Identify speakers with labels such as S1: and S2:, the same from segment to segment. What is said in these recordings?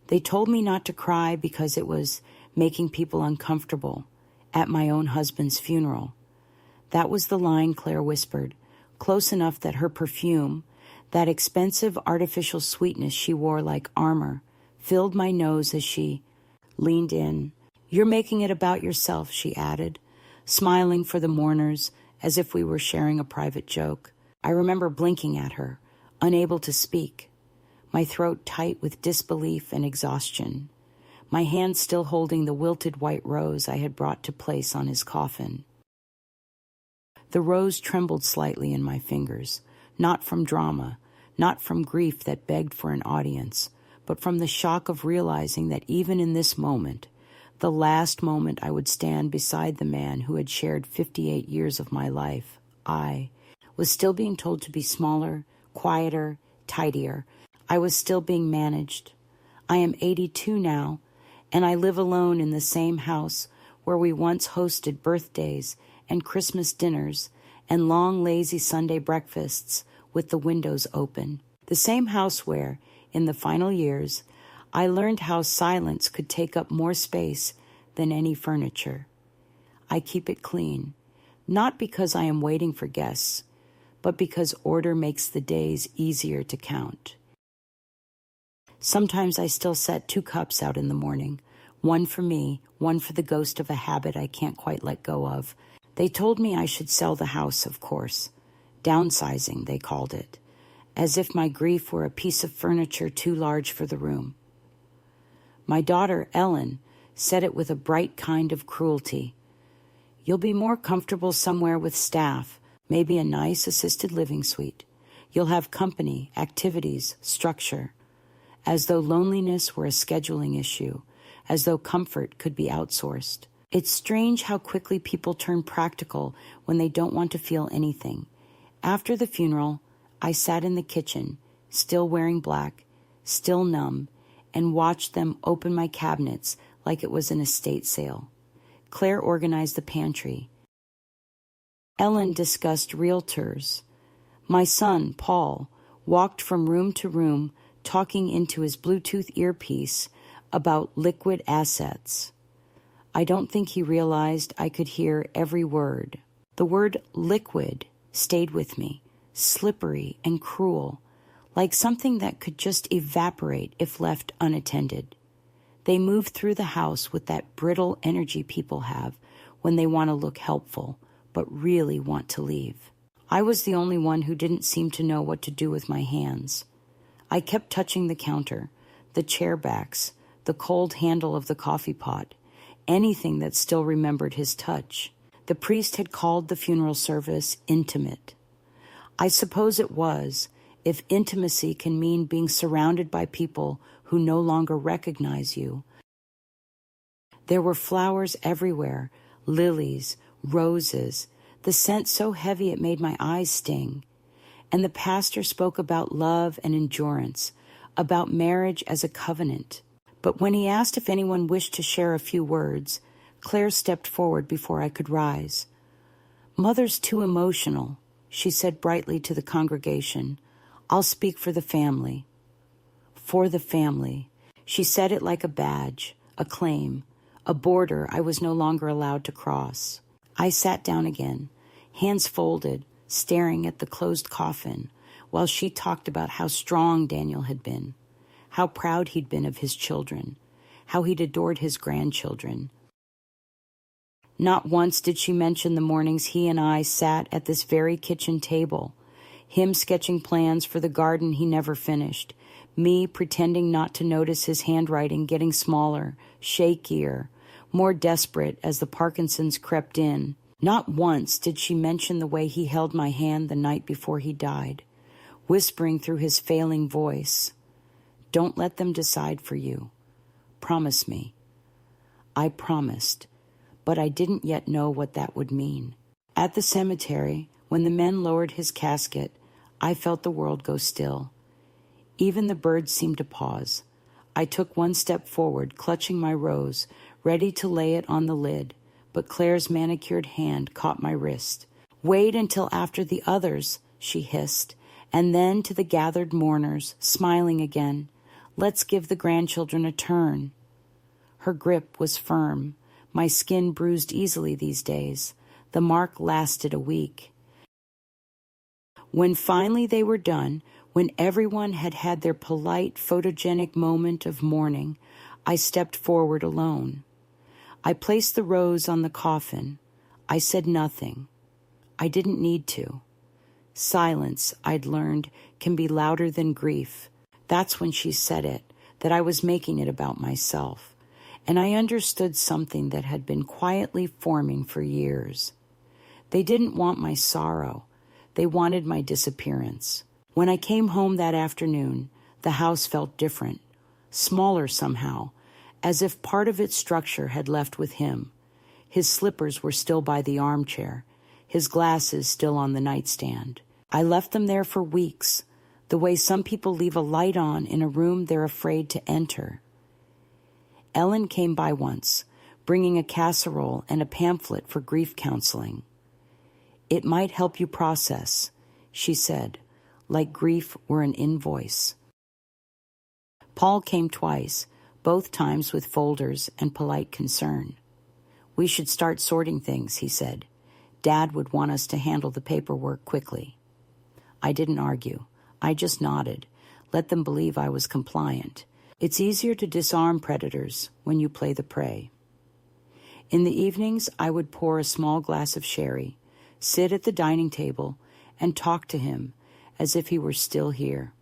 S1: They told me not to cry because it was making people uncomfortable at my own husband's funeral. That was the line Claire whispered, close enough that her perfume, that expensive artificial sweetness she wore like armor, filled my nose as she leaned in. "You're making it about yourself," she added, smiling for the mourners as if we were sharing a private joke. I remember blinking at her, unable to speak, my throat tight with disbelief and exhaustion, my hand still holding the wilted white rose I had brought to place on his coffin. The rose trembled slightly in my fingers, not from drama, not from grief that begged for an audience, but from the shock of realizing that even in this moment, the last moment I would stand beside the man who had shared 58 years of my life, I was still being told to be smaller, quieter, tidier. I was still being managed. I am 82 now, and I live alone in the same house where we once hosted birthdays and Christmas dinners and long, lazy Sunday breakfasts with the windows open. The same house where, in the final years, I learned how silence could take up more space than any furniture. I keep it clean, not because I am waiting for guests, but because order makes the days easier to count. Sometimes I still set 2 cups out in the morning, one for me, one for the ghost of a habit I can't quite let go of. They told me I should sell the house, of course. Downsizing, they called it, as if my grief were a piece of furniture too large for the room. My daughter, Ellen, said it with a bright kind of cruelty. "You'll be more comfortable somewhere with staff, maybe a nice assisted living suite. You'll have company, activities, structure." As though loneliness were a scheduling issue, as though comfort could be outsourced. It's strange how quickly people turn practical when they don't want to feel anything. After the funeral, I sat in the kitchen, still wearing black, still numb, and watched them open my cabinets like it was an estate sale. Claire organized the pantry. Ellen discussed realtors. My son, Paul, walked from room to room talking into his Bluetooth earpiece about liquid assets. I don't think he realized I could hear every word. The word liquid stayed with me, slippery and cruel, like something that could just evaporate if left unattended. They move through the house with that brittle energy people have when they want to look helpful, but really want to leave. I was the only one who didn't seem to know what to do with my hands. I kept touching the counter, the chair backs, the cold handle of the coffee pot, anything that still remembered his touch. The priest had called the funeral service intimate. I suppose it was, if intimacy can mean being surrounded by people who no longer recognize you. There were flowers everywhere, lilies, roses, the scent so heavy it made my eyes sting. And the pastor spoke about love and endurance, about marriage as a covenant. But when he asked if anyone wished to share a few words, Claire stepped forward before I could rise. "Mother's too emotional," she said brightly to the congregation. "I'll speak for the family." For the family. She said it like a badge, a claim, a border I was no longer allowed to cross. I sat down again, hands folded, staring at the closed coffin, while she talked about how strong Daniel had been, how proud he'd been of his children, how he'd adored his grandchildren. Not once did she mention the mornings he and I sat at this very kitchen table, him sketching plans for the garden he never finished, me pretending not to notice his handwriting getting smaller, shakier, more desperate as the Parkinsons crept in. Not once did she mention the way he held my hand the night before he died, whispering through his failing voice, "Don't let them decide for you. Promise me." I promised, but I didn't yet know what that would mean. At the cemetery, when the men lowered his casket, I felt the world go still. Even the birds seemed to pause. I took one step forward, clutching my rose, ready to lay it on the lid, but Claire's manicured hand caught my wrist. "Wait until after the others," she hissed, and then to the gathered mourners, smiling again, Let's give the grandchildren a turn. Her grip was firm. My skin bruised easily these days. The mark lasted a week. When finally they were done, when everyone had had their polite, photogenic moment of mourning, I stepped forward alone. I placed the rose on the coffin. I said nothing. I didn't need to. Silence, I'd learned, can be louder than grief. That's when she said it, that I was making it about myself. And I understood something that had been quietly forming for years. They didn't want my sorrow. They wanted my disappearance. When I came home that afternoon, the house felt different, smaller somehow, as if part of its structure had left with him. His slippers were still by the armchair, his glasses still on the nightstand. I left them there for weeks, the way some people leave a light on in a room they're afraid to enter. Ellen came by once, bringing a casserole and a pamphlet for grief counseling. It might help you process, she said, like grief were an invoice. Paul came twice, both times with folders and polite concern. We should start sorting things, he said. Dad would want us to handle the paperwork quickly. I didn't argue. I just nodded, let them believe I was compliant. It's easier to disarm predators when you play the prey. In the evenings, I would pour a small glass of sherry, sit at the dining table, and talk to him as if he were still here.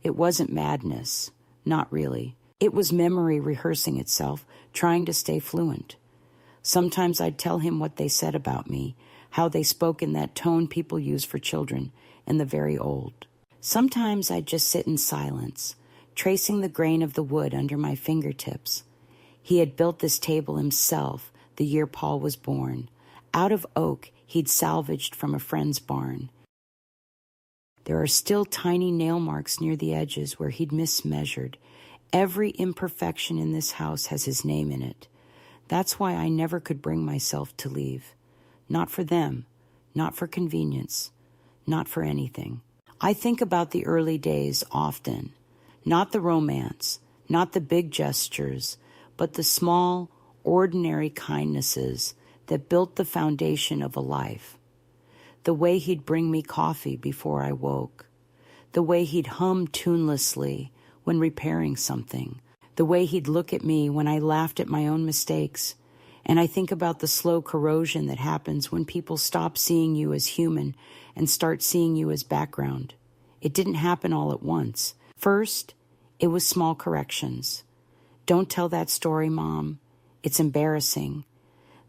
S1: It wasn't madness, not really. It was memory rehearsing itself, trying to stay fluent. Sometimes I'd tell him what they said about me, how they spoke in that tone people use for children and the very old. Sometimes I'd just sit in silence, tracing the grain of the wood under my fingertips. He had built this table himself the year Paul was born, out of oak he'd salvaged from a friend's barn. There are still tiny nail marks near the edges where he'd mismeasured. Every imperfection in this house has his name in it. That's why I never could bring myself to leave. Not for them, not for convenience, not for anything. I think about the early days often. Not the romance, not the big gestures, but the small, ordinary kindnesses that built the foundation of a life. The way he'd bring me coffee before I woke. The way he'd hum tunelessly when repairing something. The way he'd look at me when I laughed at my own mistakes. And I think about the slow corrosion that happens when people stop seeing you as human and start seeing you as background. It didn't happen all at once. First, it was small corrections. Don't tell that story, Mom. It's embarrassing.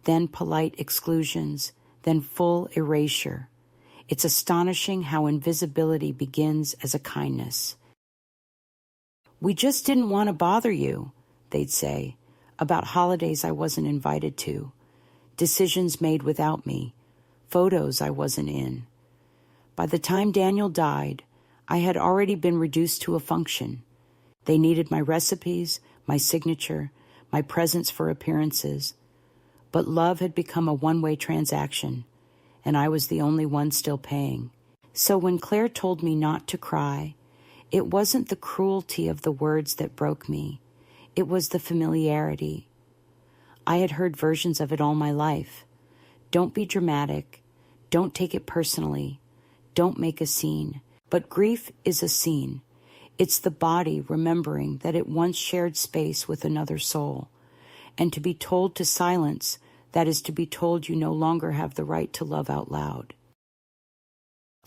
S1: Then polite exclusions, then full erasure. It's astonishing how invisibility begins as a kindness. We just didn't want to bother you, they'd say, about holidays I wasn't invited to, decisions made without me, photos I wasn't in. By the time Daniel died, I had already been reduced to a function. They needed my recipes, my signature, my presence for appearances. But love had become a one-way transaction, and I was the only one still paying. So when Claire told me not to cry, it wasn't the cruelty of the words that broke me. It was the familiarity. I had heard versions of it all my life. Don't be dramatic. Don't take it personally. Don't make a scene. But grief is a scene. It's the body remembering that it once shared space with another soul. And to be told to silence, that is to be told you no longer have the right to love out loud.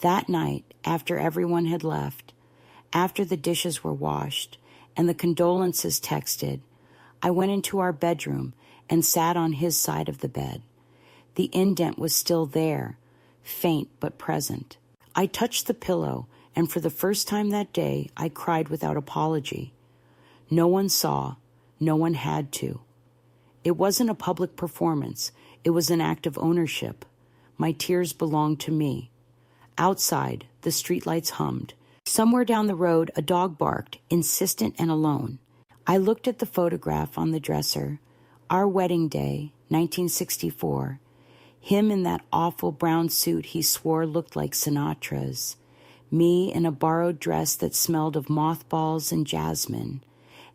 S1: That night, after everyone had left, after the dishes were washed and the condolences texted, I went into our bedroom and sat on his side of the bed. The indent was still there, faint but present. I touched the pillow, and for the first time that day, I cried without apology. No one saw, no one had to. It wasn't a public performance. It was an act of ownership. My tears belonged to me. Outside, the streetlights hummed. Somewhere down the road, a dog barked, insistent and alone. I looked at the photograph on the dresser. Our wedding day, 1964. Him in that awful brown suit he swore looked like Sinatra's. me in a borrowed dress that smelled of mothballs and jasmine,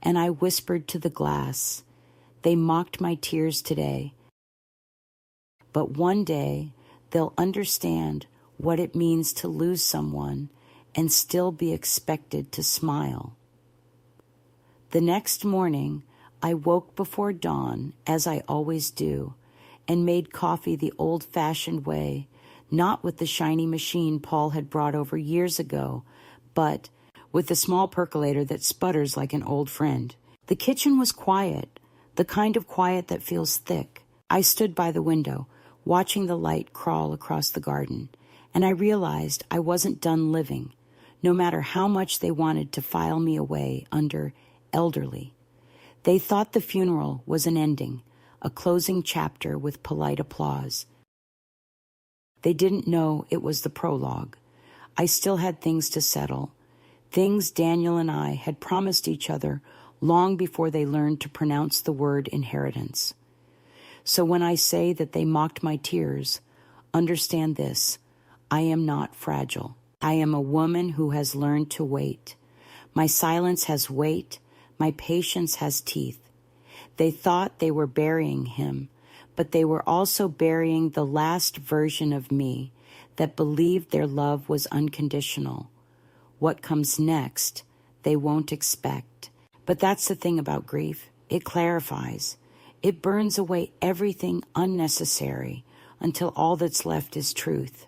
S1: and I whispered to the glass, "They mocked my tears today, but one day they'll understand what it means to lose someone and still be expected to smile." The next morning, I woke before dawn, as I always do, and made coffee the old-fashioned way, not with the shiny machine Paul had brought over years ago, but with the small percolator that sputters like an old friend. The kitchen was quiet, the kind of quiet that feels thick. I stood by the window, watching the light crawl across the garden, and I realized I wasn't done living, no matter how much they wanted to file me away under elderly. They thought the funeral was an ending, a closing chapter with polite applause. They didn't know it was the prologue. I still had things to settle, things Daniel and I had promised each other long before they learned to pronounce the word inheritance. So when I say that they mocked my tears, understand this: I am not fragile. I am a woman who has learned to wait. My silence has weight. My patience has teeth. They thought they were burying him, but they were also burying the last version of me that believed their love was unconditional. What comes next, they won't expect. But that's the thing about grief. It clarifies. It burns away everything unnecessary until all that's left is truth.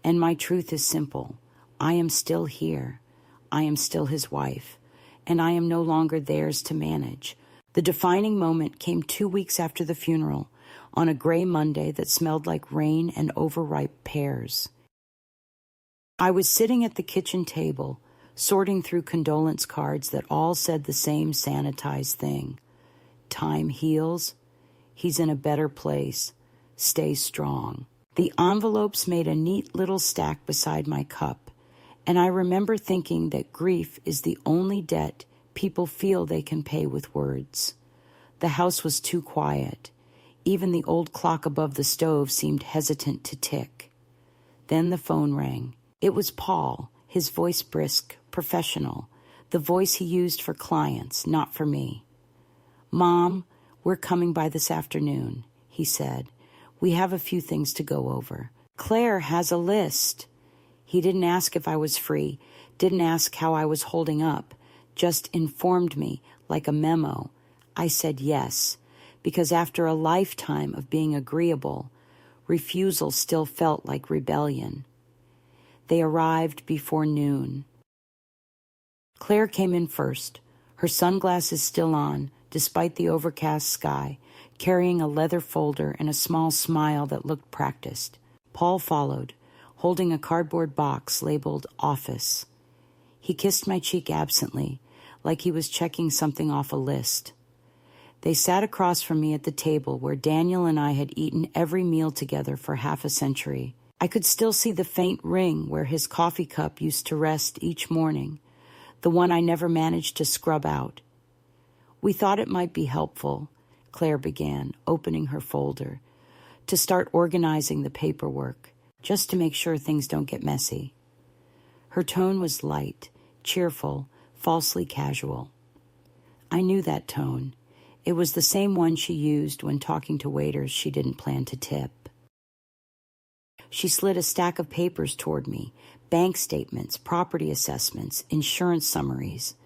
S1: And my truth is simple. I am still here. I am still his wife, and I am no longer theirs to manage. The defining moment came 2 weeks after the funeral, on a gray Monday that smelled like rain and overripe pears. I was sitting at the kitchen table, sorting through condolence cards that all said the same sanitized thing. Time heals. He's in a better place. Stay strong. The envelopes made a neat little stack beside my cup, and I remember thinking that grief is the only debt people feel they can pay with words. The house was too quiet. Even the old clock above the stove seemed hesitant to tick. Then the phone rang. It was Paul, his voice brisk, professional, the voice he used for clients, not for me. "Mom, we're coming by this afternoon," he said. "We have a few things to go over. Claire has a list." He didn't ask if I was free, didn't ask how I was holding up, just informed me like a memo. I said yes, because after a lifetime of being agreeable, refusal still felt like rebellion. They arrived before noon. Claire came in first, her sunglasses still on, despite the overcast sky, carrying a leather folder and a small smile that looked practiced. Paul followed, holding a cardboard box labeled "Office." He kissed my cheek absently, like he was checking something off a list. They sat across from me at the table where Daniel and I had eaten every meal together for half a century. I could still see the faint ring where his coffee cup used to rest each morning, the one I never managed to scrub out. "We thought it might be helpful," Claire began, opening her folder, "to start organizing the paperwork, just to make sure things don't get messy." Her tone was light, cheerful, falsely casual. I knew that tone. It was the same one she used when talking to waiters she didn't plan to tip. She slid a stack of papers toward me, bank statements, property assessments, insurance summaries.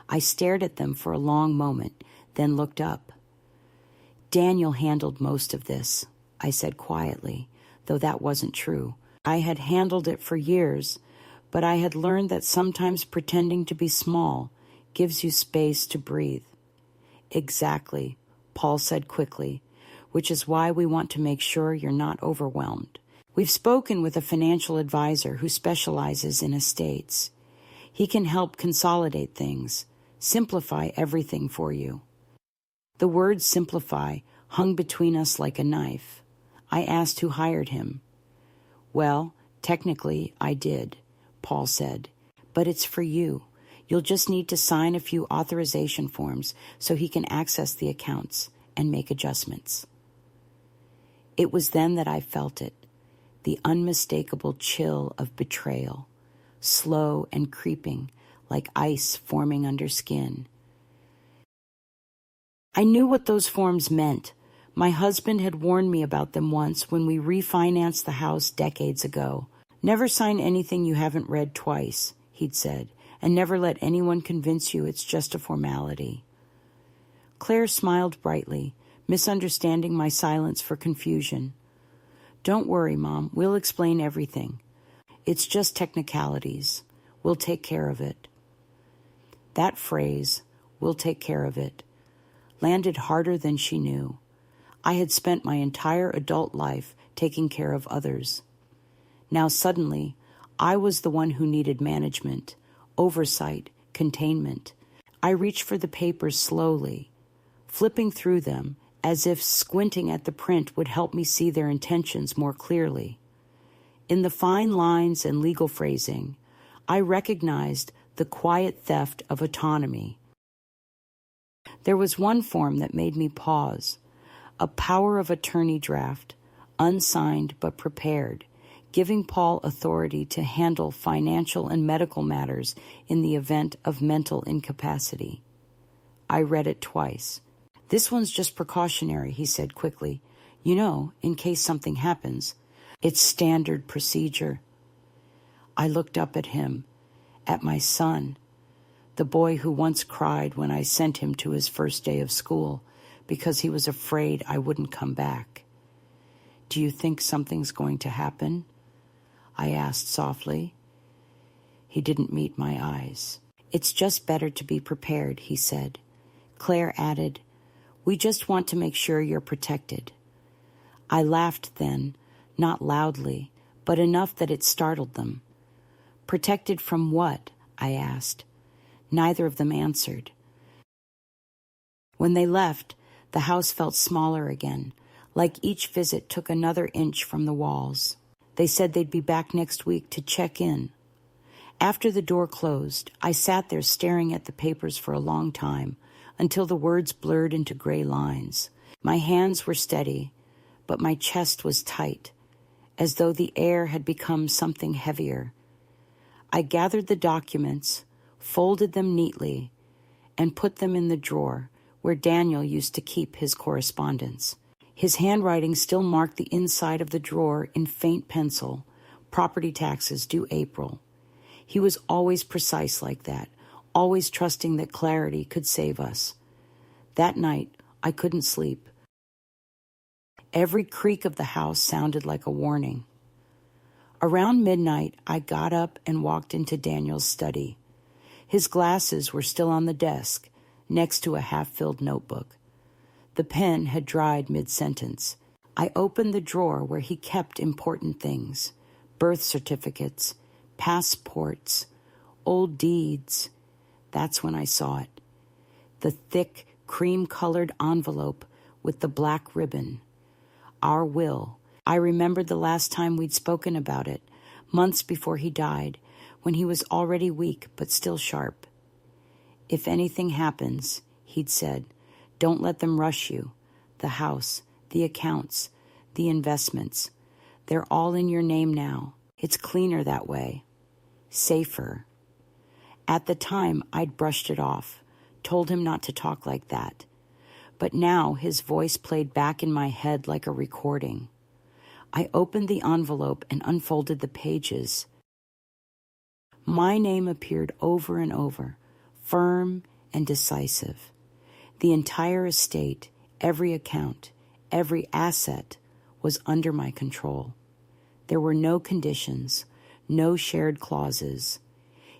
S1: I stared at them for a long moment, then looked up. "Daniel handled most of this," I said quietly, though that wasn't true. I had handled it for years, but I had learned that sometimes pretending to be small gives you space to breathe. "Exactly," Paul said quickly, "which is why we want to make sure you're not overwhelmed. We've spoken with a financial advisor who specializes in estates. He can help consolidate things, simplify everything for you." The word "simplify" hung between us like a knife. I asked who hired him. "Well, technically, I did," Paul said, "but it's for you. You'll just need to sign a few authorization forms so he can access the accounts and make adjustments." It was then that I felt it, the unmistakable chill of betrayal. slow and creeping, like ice forming under skin. I knew what those forms meant. My husband had warned me about them once when we refinanced the house decades ago. Never sign anything you haven't read twice, he'd said, and never let anyone convince you it's just a formality. Claire smiled brightly, misunderstanding my silence for confusion. Don't worry, Mom, we'll explain everything. It's just technicalities. We'll take care of it. That phrase, we'll take care of it, landed harder than she knew. I had spent my entire adult life taking care of others. Now suddenly, I was the one who needed management, oversight, containment. I reached for the papers slowly, flipping through them as if squinting at the print would help me see their intentions more clearly. In the fine lines and legal phrasing, I recognized the quiet theft of autonomy. There was one form that made me pause, a power of attorney draft, unsigned but prepared, giving Paul authority to handle financial and medical matters in the event of mental incapacity. I read it twice. This one's just precautionary, he said quickly. You know, in case something happens. It's standard procedure. I looked up at him, at my son, the boy who once cried when I sent him to his first day of school because he was afraid I wouldn't come back. Do you think something's going to happen? I asked softly. He didn't meet my eyes. It's just better to be prepared, he said. Claire added, we just want to make sure you're protected. I laughed then, not loudly, but enough that it startled them. Protected from what? I asked. Neither of them answered. When they left, the house felt smaller again, like each visit took another inch from the walls. They said they'd be back next week to check in. After the door closed, I sat there staring at the papers for a long time, until the words blurred into gray lines. My hands were steady, but my chest was tight, as though the air had become something heavier. I gathered the documents, folded them neatly, and put them in the drawer where Daniel used to keep his correspondence. His handwriting still marked the inside of the drawer in faint pencil, property taxes due April. He was always precise like that, always trusting that clarity could save us. That night, I couldn't sleep. Every creak of the house sounded like a warning. Around midnight, I got up and walked into Daniel's study. His glasses were still on the desk, next to a half-filled notebook. The pen had dried mid-sentence. I opened the drawer where he kept important things, birth certificates, passports, old deeds. That's when I saw it. The thick, cream-colored envelope with the black ribbon. Our will. I remembered the last time we'd spoken about it, months before he died, when he was already weak but still sharp. If anything happens, he'd said, don't let them rush you. The house, the accounts, the investments. They're all in your name now. It's cleaner that way. Safer. At the time, I'd brushed it off, told him not to talk like that. But now his voice played back in my head like a recording. I opened the envelope and unfolded the pages. My name appeared over and over, firm and decisive. The entire estate, every account, every asset was under my control. There were no conditions, no shared clauses.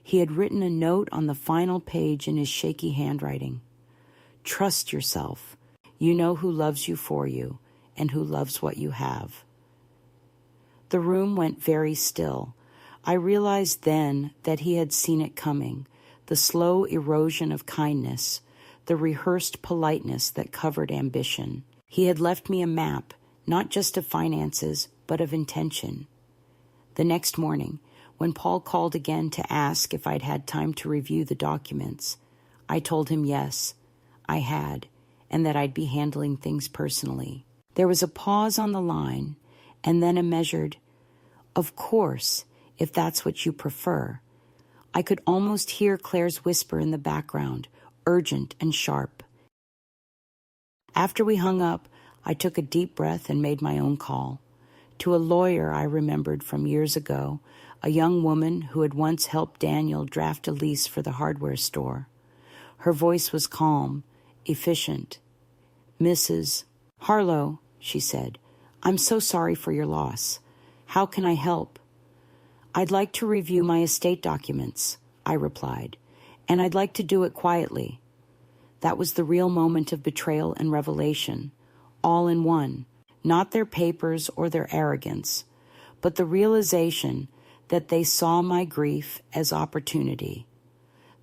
S1: He had written a note on the final page in his shaky handwriting. Trust yourself. You know who loves you for you and who loves what you have. The room went very still. I realized then that he had seen it coming, the slow erosion of kindness, the rehearsed politeness that covered ambition. He had left me a map, not just of finances, but of intention. The next morning, when Paul called again to ask if I'd had time to review the documents, I told him yes, I had, and that I'd be handling things personally. There was a pause on the line, and then a measured, of course, if that's what you prefer, I could almost hear Claire's whisper in the background, urgent and sharp. After we hung up, I took a deep breath and made my own call. To a lawyer I remembered from years ago, a young woman who had once helped Daniel draft a lease for the hardware store. Her voice was calm, efficient. "Mrs. Harlow," she said, "I'm so sorry for your loss. How can I help?" "I'd like to review my estate documents," I replied, "and I'd like to do it quietly." That was the real moment of betrayal and revelation, all in one, not their papers or their arrogance, but the realization that they saw my grief as opportunity.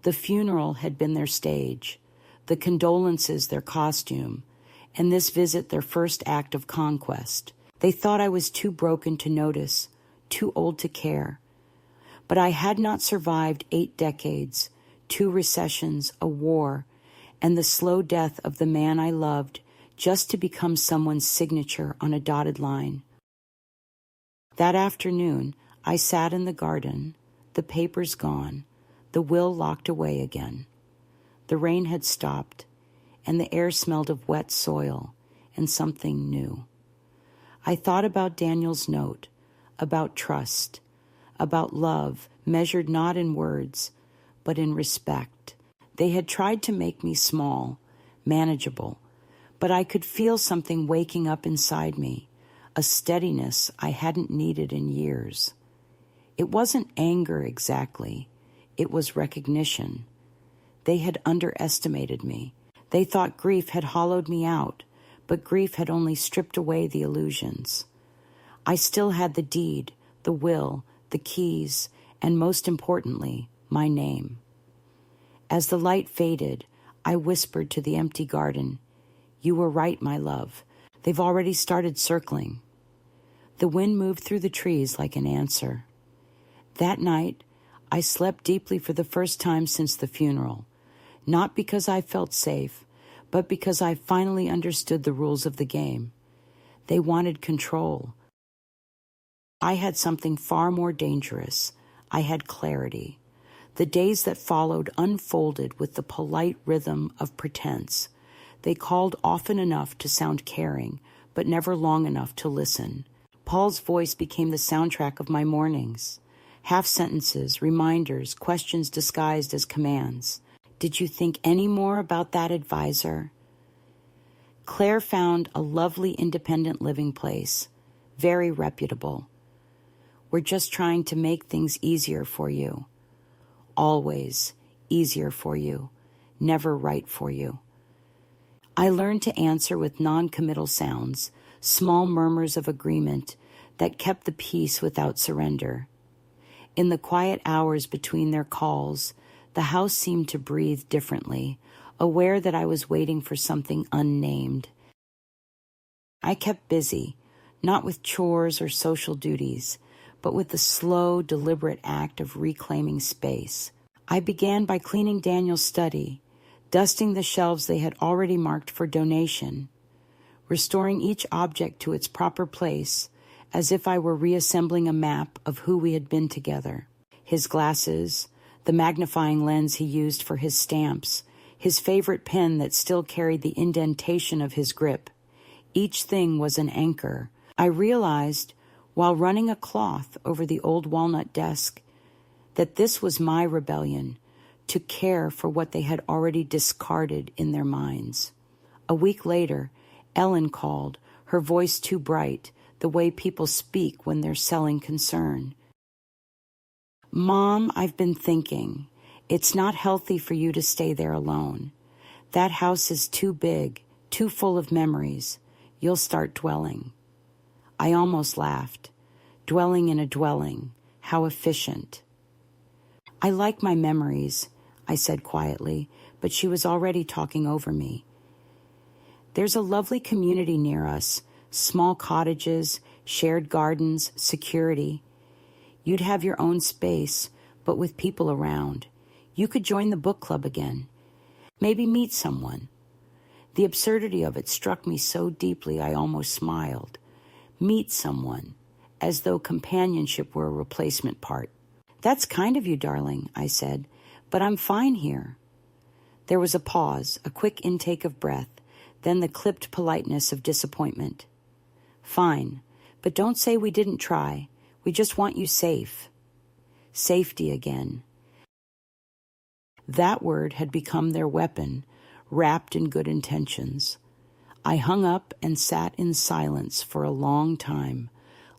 S1: The funeral had been their stage, the condolences their costume, and this visit their first act of conquest. They thought I was too broken to notice, too old to care. But I had not survived 8 decades, 2 recessions, a war, and the slow death of the man I loved just to become someone's signature on a dotted line. That afternoon, I sat in the garden, the papers gone, the will locked away again. The rain had stopped, and the air smelled of wet soil and something new. I thought about Daniel's note, about trust, about love measured not in words, but in respect. They had tried to make me small, manageable, but I could feel something waking up inside me, a steadiness I hadn't needed in years. It wasn't anger exactly, it was recognition. They had underestimated me. They thought grief had hollowed me out, but grief had only stripped away the illusions. I still had the deed, the will, the keys, and most importantly, my name. As the light faded, I whispered to the empty garden, "You were right, my love. They've already started circling." The wind moved through the trees like an answer. That night, I slept deeply for the first time since the funeral, not because I felt safe, but because I finally understood the rules of the game. They wanted control. I had something far more dangerous. I had clarity. The days that followed unfolded with the polite rhythm of pretense. They called often enough to sound caring, but never long enough to listen. Paul's voice became the soundtrack of my mornings. Half-sentences, reminders, questions disguised as commands. "Did you think any more about that advisor?" Claire found a lovely independent living place, very reputable. "We're just trying to make things easier for you." Always easier for you, never right for you. I learned to answer with non-committal sounds, small murmurs of agreement that kept the peace without surrender. In the quiet hours between their calls, the house seemed to breathe differently, aware that I was waiting for something unnamed. I kept busy, not with chores or social duties, but with the slow, deliberate act of reclaiming space. I began by cleaning Daniel's study, dusting the shelves they had already marked for donation, restoring each object to its proper place, as if I were reassembling a map of who we had been together. His glasses, the magnifying lens he used for his stamps, his favorite pen that still carried the indentation of his grip. Each thing was an anchor. I realized, while running a cloth over the old walnut desk, that this was my rebellion, to care for what they had already discarded in their minds. A week later, Ellen called, her voice too bright, the way people speak when they're selling concern. "Mom, I've been thinking. It's not healthy for you to stay there alone. That house is too big, too full of memories. You'll start dwelling." I almost laughed. Dwelling in a dwelling. How efficient. "I like my memories," I said quietly, but she was already talking over me. "There's a lovely community near us, small cottages, shared gardens, security. You'd have your own space, but with people around. You could join the book club again. Maybe meet someone." The absurdity of it struck me so deeply I almost smiled. Meet someone, as though companionship were a replacement part. That's kind of you, darling, I said, but I'm fine here. There was a pause, a quick intake of breath, then the clipped politeness of disappointment. Fine, but don't say we didn't try. We just want you safe. Safety again. That word had become their weapon, wrapped in good intentions. I hung up and sat in silence for a long time,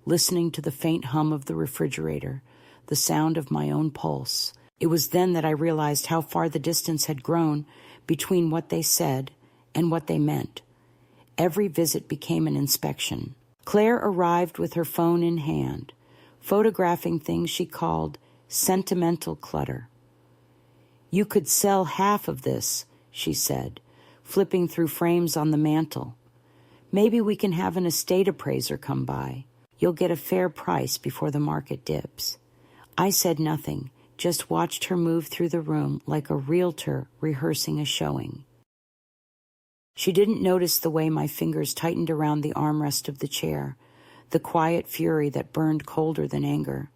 S1: listening to the faint hum of the refrigerator, the sound of my own pulse. It was then that I realized how far the distance had grown between what they said and what they meant. Every visit became an inspection. Claire arrived with her phone in hand, photographing things she called sentimental clutter. You could sell half of this, she said, flipping through frames on the mantel. Maybe we can have an estate appraiser come by. You'll get a fair price before the market dips. I said nothing, just watched her move through the room like a realtor rehearsing a showing. She didn't notice the way my fingers tightened around the armrest of the chair, the quiet fury that burned colder than anger.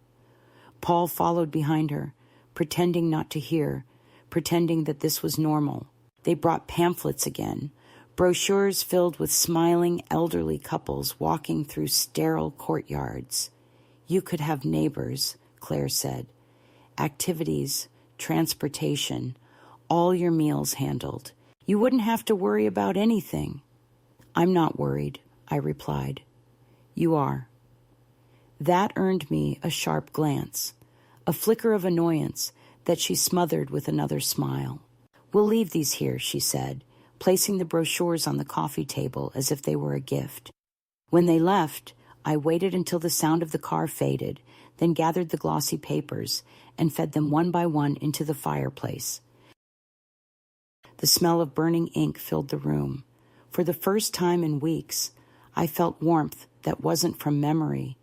S1: Paul followed behind her, pretending not to hear, pretending that this was normal. They brought pamphlets again, brochures filled with smiling elderly couples walking through sterile courtyards. You could have neighbors, Claire said. Activities, transportation, all your meals handled. You wouldn't have to worry about anything. I'm not worried, I replied. You are. That earned me a sharp glance, a flicker of annoyance that she smothered with another smile. We'll leave these here, she said, placing the brochures on the coffee table as if they were a gift. When they left, I waited until the sound of the car faded, then gathered the glossy papers and fed them one by one into the fireplace. The smell of burning ink filled the room. For the first time in weeks, I felt warmth that wasn't from memory,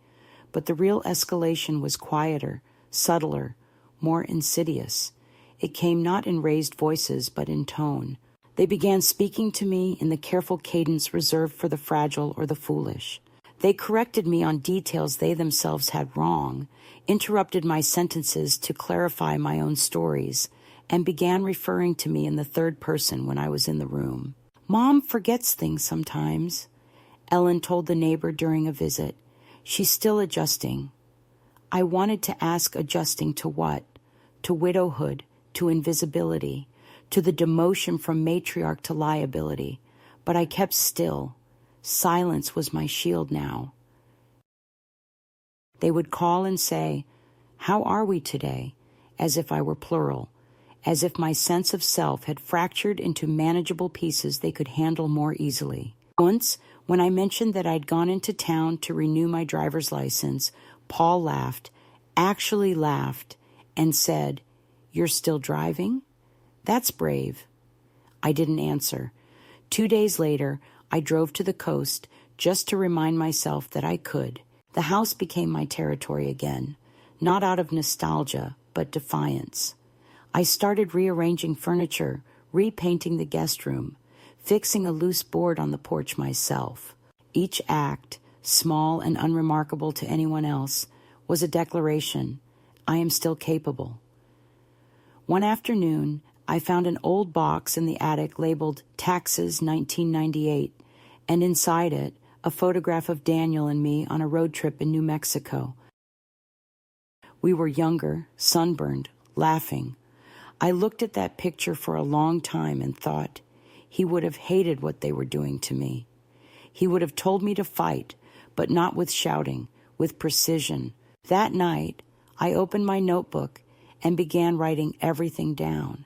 S1: but the real escalation was quieter, subtler, more insidious. It came not in raised voices, but in tone. They began speaking to me in the careful cadence reserved for the fragile or the foolish. They corrected me on details they themselves had wrong, interrupted my sentences to clarify my own stories, and began referring to me in the third person when I was in the room. Mom forgets things sometimes, Ellen told the neighbor during a visit. She's still adjusting. I wanted to ask adjusting to what? To widowhood, to invisibility, to the demotion from matriarch to liability. But I kept still. Silence was my shield now. They would call and say, "How are we today?" as if I were plural, as if my sense of self had fractured into manageable pieces they could handle more easily. Once, when I mentioned that I'd gone into town to renew my driver's license, Paul laughed, actually laughed, and said, "You're still driving? That's brave." I didn't answer. 2 days later, I drove to the coast just to remind myself that I could. The house became my territory again, not out of nostalgia, but defiance. I started rearranging furniture, repainting the guest room, fixing a loose board on the porch myself. Each act, small and unremarkable to anyone else, was a declaration. I am still capable. One afternoon, I found an old box in the attic labeled Taxes 1998, and inside it, a photograph of Daniel and me on a road trip in New Mexico. We were younger, sunburned, laughing. I looked at that picture for a long time and thought, he would have hated what they were doing to me. He would have told me to fight, but not with shouting, with precision. That night, I opened my notebook and began writing everything down.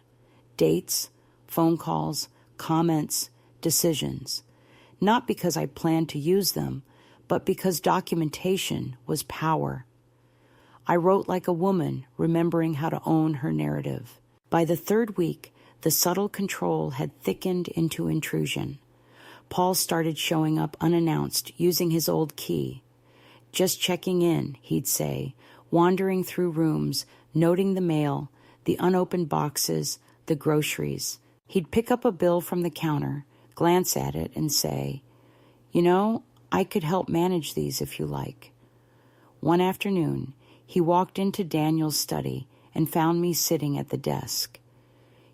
S1: Dates, phone calls, comments, decisions. Not because I planned to use them, but because documentation was power. I wrote like a woman, remembering how to own her narrative. By the third week, the subtle control had thickened into intrusion. Paul started showing up unannounced, using his old key. Just checking in, he'd say, wandering through rooms, noting the mail, the unopened boxes, the groceries. He'd pick up a bill from the counter, glance at it, and say, "You know, I could help manage these if you like." One afternoon, He walked into Daniel's study and found me sitting at the desk.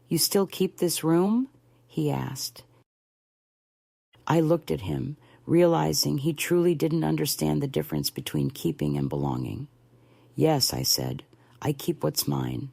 S1: "You still keep this room?" he asked. I looked at him, realizing he truly didn't understand the difference between keeping and belonging. "Yes," I said, "I keep what's mine."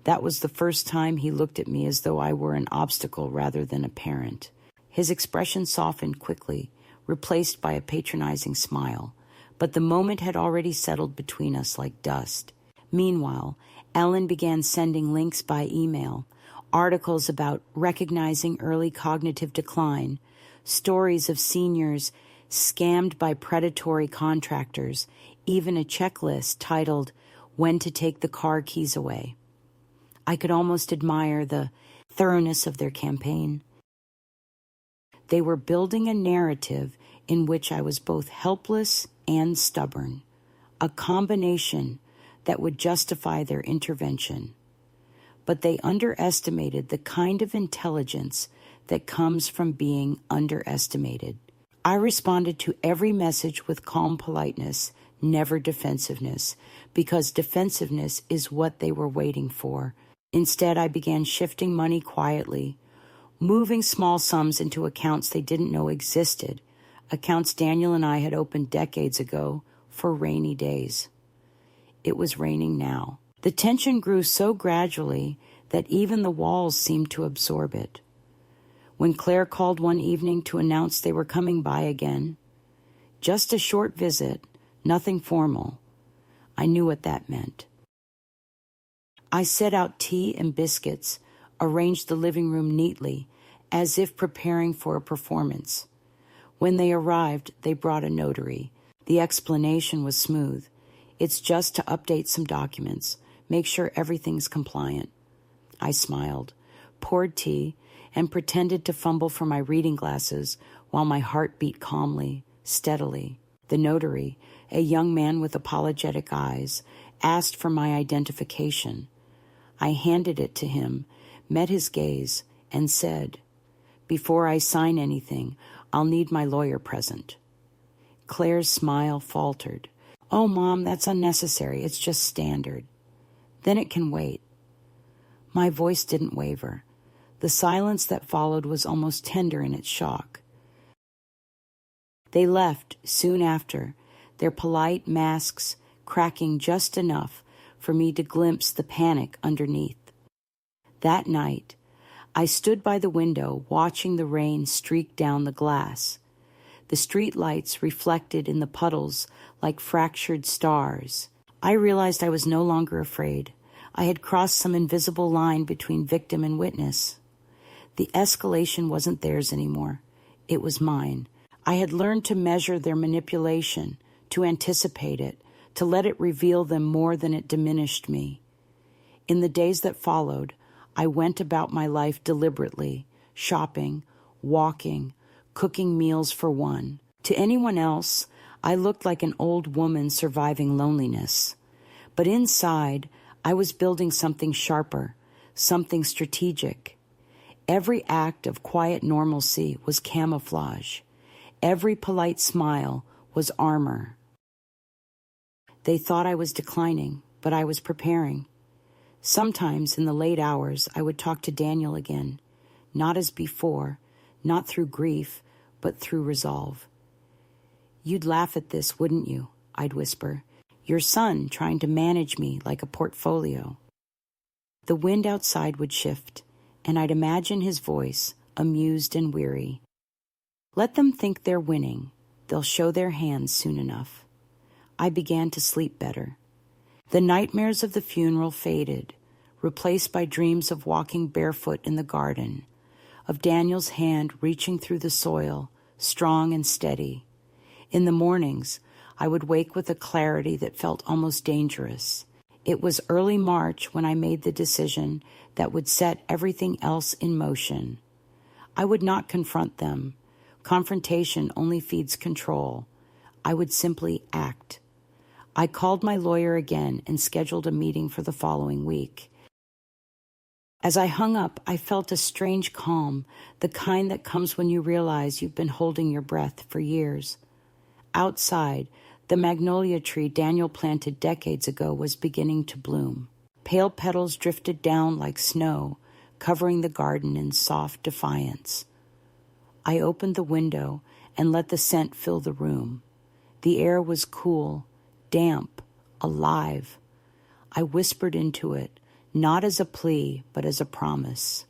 S1: That was the first time he looked at me as though I were an obstacle rather than a parent. His expression softened quickly, replaced by a patronizing smile, but the moment had already settled between us like dust. Meanwhile, Ellen began sending links by email, articles about recognizing early cognitive decline, stories of seniors scammed by predatory contractors, even a checklist titled "When to Take the Car Keys Away." I could almost admire the thoroughness of their campaign. They were building a narrative in which I was both helpless and stubborn, a combination that would justify their intervention. But they underestimated the kind of intelligence that comes from being underestimated. I responded to every message with calm politeness, never defensiveness, because defensiveness is what they were waiting for. Instead, I began shifting money quietly, moving small sums into accounts they didn't know existed, accounts Daniel and I had opened decades ago for rainy days. It was raining now. The tension grew so gradually that even the walls seemed to absorb it. When Claire called one evening to announce they were coming by again, just a short visit, nothing formal, I knew what that meant. I set out tea and biscuits, arranged the living room neatly, as if preparing for a performance. When they arrived, they brought a notary. The explanation was smooth. It's just to update some documents, make sure everything's compliant. I smiled, poured tea, and pretended to fumble for my reading glasses while my heart beat calmly, steadily. The notary, a young man with apologetic eyes, asked for my identification. I handed it to him, met his gaze, and said, "Before I sign anything, I'll need my lawyer present." Claire's smile faltered. "Oh, Mom, that's unnecessary. It's just standard." "Then it can wait." My voice didn't waver. The silence that followed was almost tender in its shock. They left soon after, their polite masks cracking just enough for me to glimpse the panic underneath. That night, I stood by the window watching the rain streak down the glass. The street lights reflected in the puddles like fractured stars. I realized I was no longer afraid. I had crossed some invisible line between victim and witness. The escalation wasn't theirs anymore. It was mine. I had learned to measure their manipulation, to anticipate it, to let it reveal them more than it diminished me. In the days that followed, I went about my life deliberately, shopping, walking, cooking meals for one. To anyone else, I looked like an old woman surviving loneliness. But inside, I was building something sharper, something strategic. Every act of quiet normalcy was camouflage. Every polite smile was armor. They thought I was declining, but I was preparing. Sometimes in the late hours, I would talk to Daniel again, not as before, not through grief, but through resolve. "You'd laugh at this, wouldn't you?" I'd whisper. "Your son trying to manage me like a portfolio." The wind outside would shift, and I'd imagine his voice, amused and weary. "Let them think they're winning. They'll show their hands soon enough." I began to sleep better. The nightmares of the funeral faded, replaced by dreams of walking barefoot in the garden, of Daniel's hand reaching through the soil, strong and steady. In the mornings, I would wake with a clarity that felt almost dangerous. It was early March when I made the decision that would set everything else in motion. I would not confront them. Confrontation only feeds control. I would simply act. I called my lawyer again and scheduled a meeting for the following week. As I hung up, I felt a strange calm, the kind that comes when you realize you've been holding your breath for years. Outside, The magnolia tree Daniel planted decades ago was beginning to bloom. Pale petals drifted down like snow, covering the garden in soft defiance. I opened the window and let the scent fill the room. The air was cool, damp, alive. I whispered into it, not as a plea, but as a promise.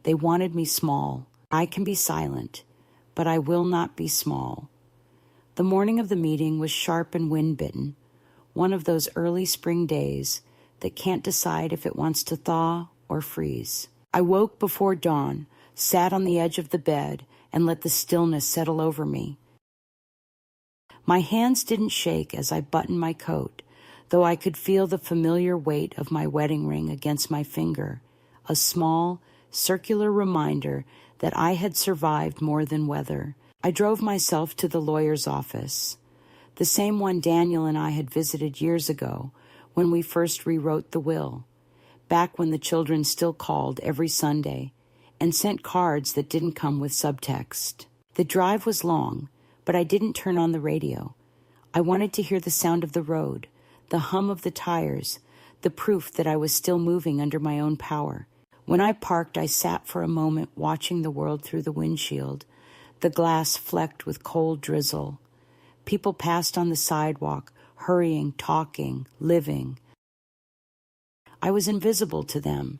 S1: They wanted me small. I can be silent, but I will not be small. The morning of the meeting was sharp and wind-bitten, one of those early spring days that can't decide if it wants to thaw or freeze. I woke before dawn, sat on the edge of the bed, and let the stillness settle over me. My hands didn't shake as I buttoned my coat, though I could feel the familiar weight of my wedding ring against my finger, a small, circular reminder that I had survived more than weather. I drove myself to the lawyer's office, the same one Daniel and I had visited years ago when we first rewrote the will, back when the children still called every Sunday and sent cards that didn't come with subtext. The drive was long, but I didn't turn on the radio. I wanted to hear the sound of the road, the hum of the tires, the proof that I was still moving under my own power. When I parked, I sat for a moment watching the world through the windshield, the glass flecked with cold drizzle. People passed on the sidewalk, hurrying, talking, living. I was invisible to them,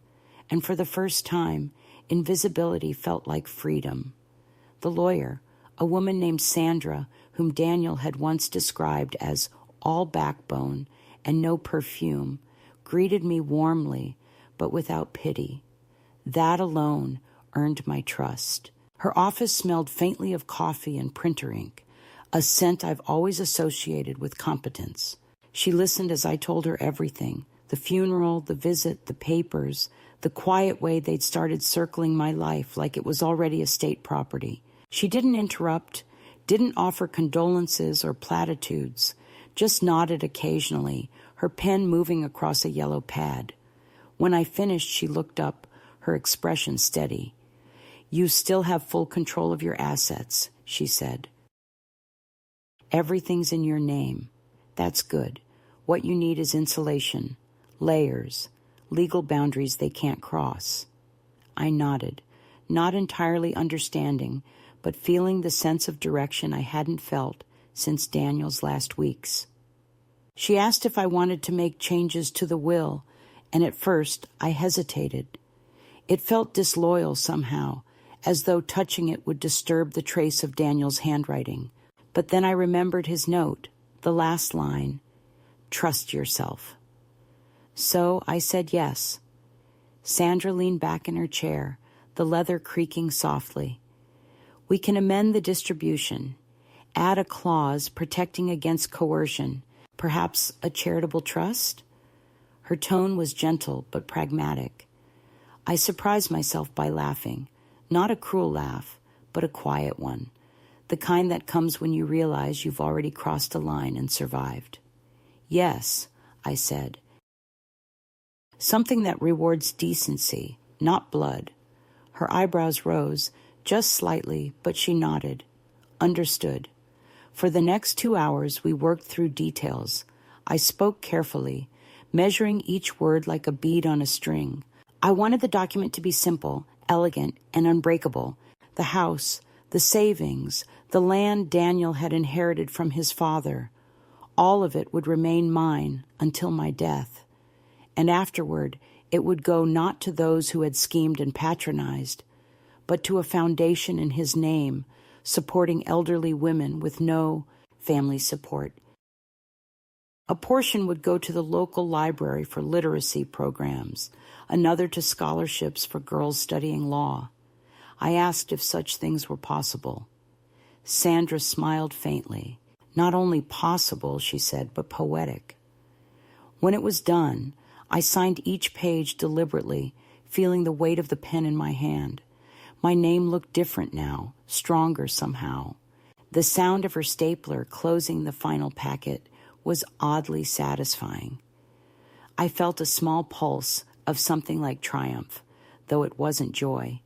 S1: and for the first time, invisibility felt like freedom. The lawyer, a woman named Sandra, whom Daniel had once described as all backbone and no perfume, greeted me warmly, but without pity. That alone earned my trust. Her office smelled faintly of coffee and printer ink, a scent I've always associated with competence. She listened as I told her everything, the funeral, the visit, the papers, the quiet way they'd started circling my life like it was already estate property. She didn't interrupt, didn't offer condolences or platitudes, just nodded occasionally, her pen moving across a yellow pad. When I finished, she looked up, her expression steady. "You still have full control of your assets," she said. "Everything's in your name. That's good. What you need is insulation, layers, legal boundaries they can't cross." I nodded, not entirely understanding, but feeling the sense of direction I hadn't felt since Daniel's last weeks. She asked if I wanted to make changes to the will, and at first I hesitated. It felt disloyal somehow, as though touching it would disturb the trace of Daniel's handwriting. But then I remembered his note, the last line, "Trust yourself." So I said yes. Sandra leaned back in her chair, the leather creaking softly. "We can amend the distribution, add a clause protecting against coercion, perhaps a charitable trust?" Her tone was gentle but pragmatic. I surprised myself by laughing, not a cruel laugh, but a quiet one, the kind that comes when you realize you've already crossed a line and survived. "Yes," I said. "Something that rewards decency, not blood." Her eyebrows rose, just slightly, but she nodded. "Understood." For the next 2 hours, we worked through details. I spoke carefully, measuring each word like a bead on a string. I wanted the document to be simple, elegant, and unbreakable. The house, the savings, the land Daniel had inherited from his father, all of it would remain mine until my death. And afterward, it would go not to those who had schemed and patronized, but to a foundation in his name, supporting elderly women with no family support. A portion would go to the local library for literacy programs, another to scholarships for girls studying law. I asked if such things were possible. Sandra smiled faintly. "Not only possible," she said, "but poetic." When it was done, I signed each page deliberately, feeling the weight of the pen in my hand. My name looked different now, stronger somehow. The sound of her stapler closing the final packet was oddly satisfying. I felt a small pulse of something like triumph, though it wasn't joy.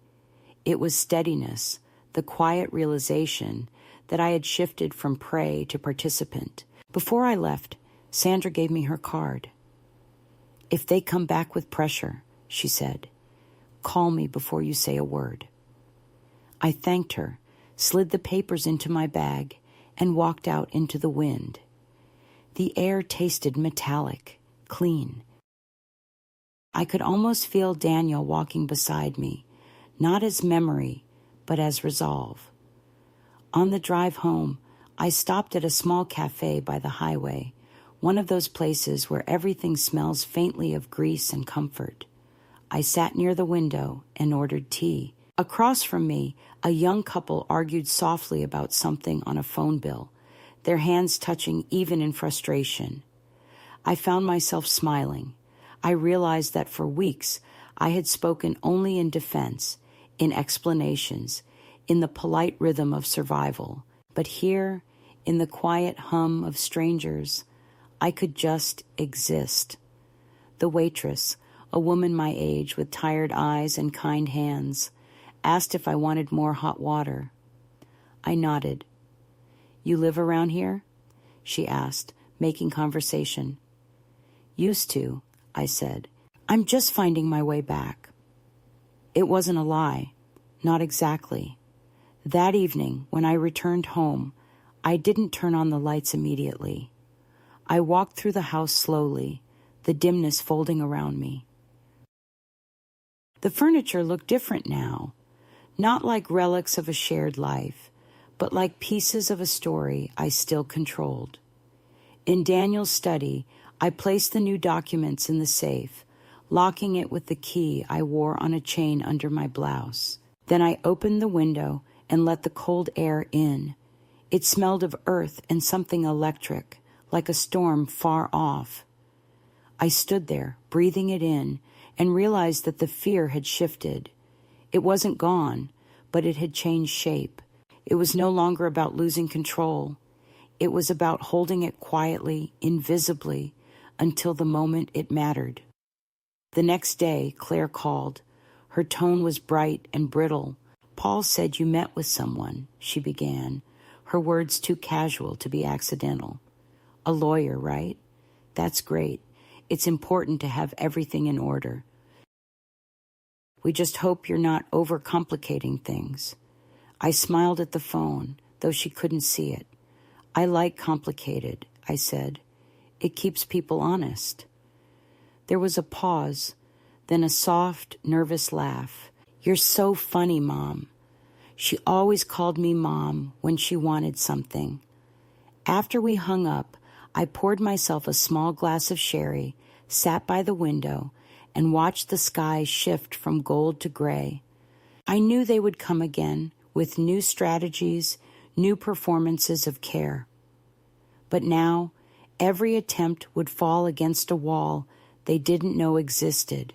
S1: It was steadiness, the quiet realization that I had shifted from prey to participant, Before I left, Sandra gave me her card. "If they come back with pressure," she said, "call me before you say a word." I thanked her, slid the papers into my bag, and walked out into the wind. The air tasted metallic, clean. I could almost feel Daniel walking beside me, not as memory, but as resolve. On the drive home, I stopped at a small cafe by the highway, one of those places where everything smells faintly of grease and comfort. I sat near the window and ordered tea. Across from me, a young couple argued softly about something on a phone bill, their hands touching even in frustration. I found myself smiling. I realized that for weeks I had spoken only in defense, in explanations, in the polite rhythm of survival. But here, in the quiet hum of strangers, I could just exist. The waitress, a woman my age with tired eyes and kind hands, asked if I wanted more hot water. I nodded. "You live around here?" she asked, making conversation. "Used to," I said. "I'm just finding my way back." It wasn't a lie. Not exactly. That evening, when I returned home, I didn't turn on the lights immediately. I walked through the house slowly, the dimness folding around me. The furniture looked different now, not like relics of a shared life, but like pieces of a story I still controlled. In Daniel's study, I placed the new documents in the safe, locking it with the key I wore on a chain under my blouse. Then I opened the window and let the cold air in. It smelled of earth and something electric, like a storm far off. I stood there, breathing it in, and realized that the fear had shifted. It wasn't gone, but it had changed shape. It was no longer about losing control. It was about holding it quietly, invisibly, until the moment it mattered. The next day, Claire called. Her tone was bright and brittle. "Paul said you met with someone," she began, her words too casual to be accidental. "A lawyer, right? That's great. It's important to have everything in order. We just hope you're not overcomplicating things." I smiled at the phone, though she couldn't see it. "I like complicated," I said. "It keeps people honest." There was a pause, then a soft, nervous laugh. "You're so funny, Mom." She always called me Mom when she wanted something. After we hung up, I poured myself a small glass of sherry, sat by the window, and watched the sky shift from gold to gray. I knew they would come again, with new strategies, new performances of care. But now, every attempt would fall against a wall they didn't know existed.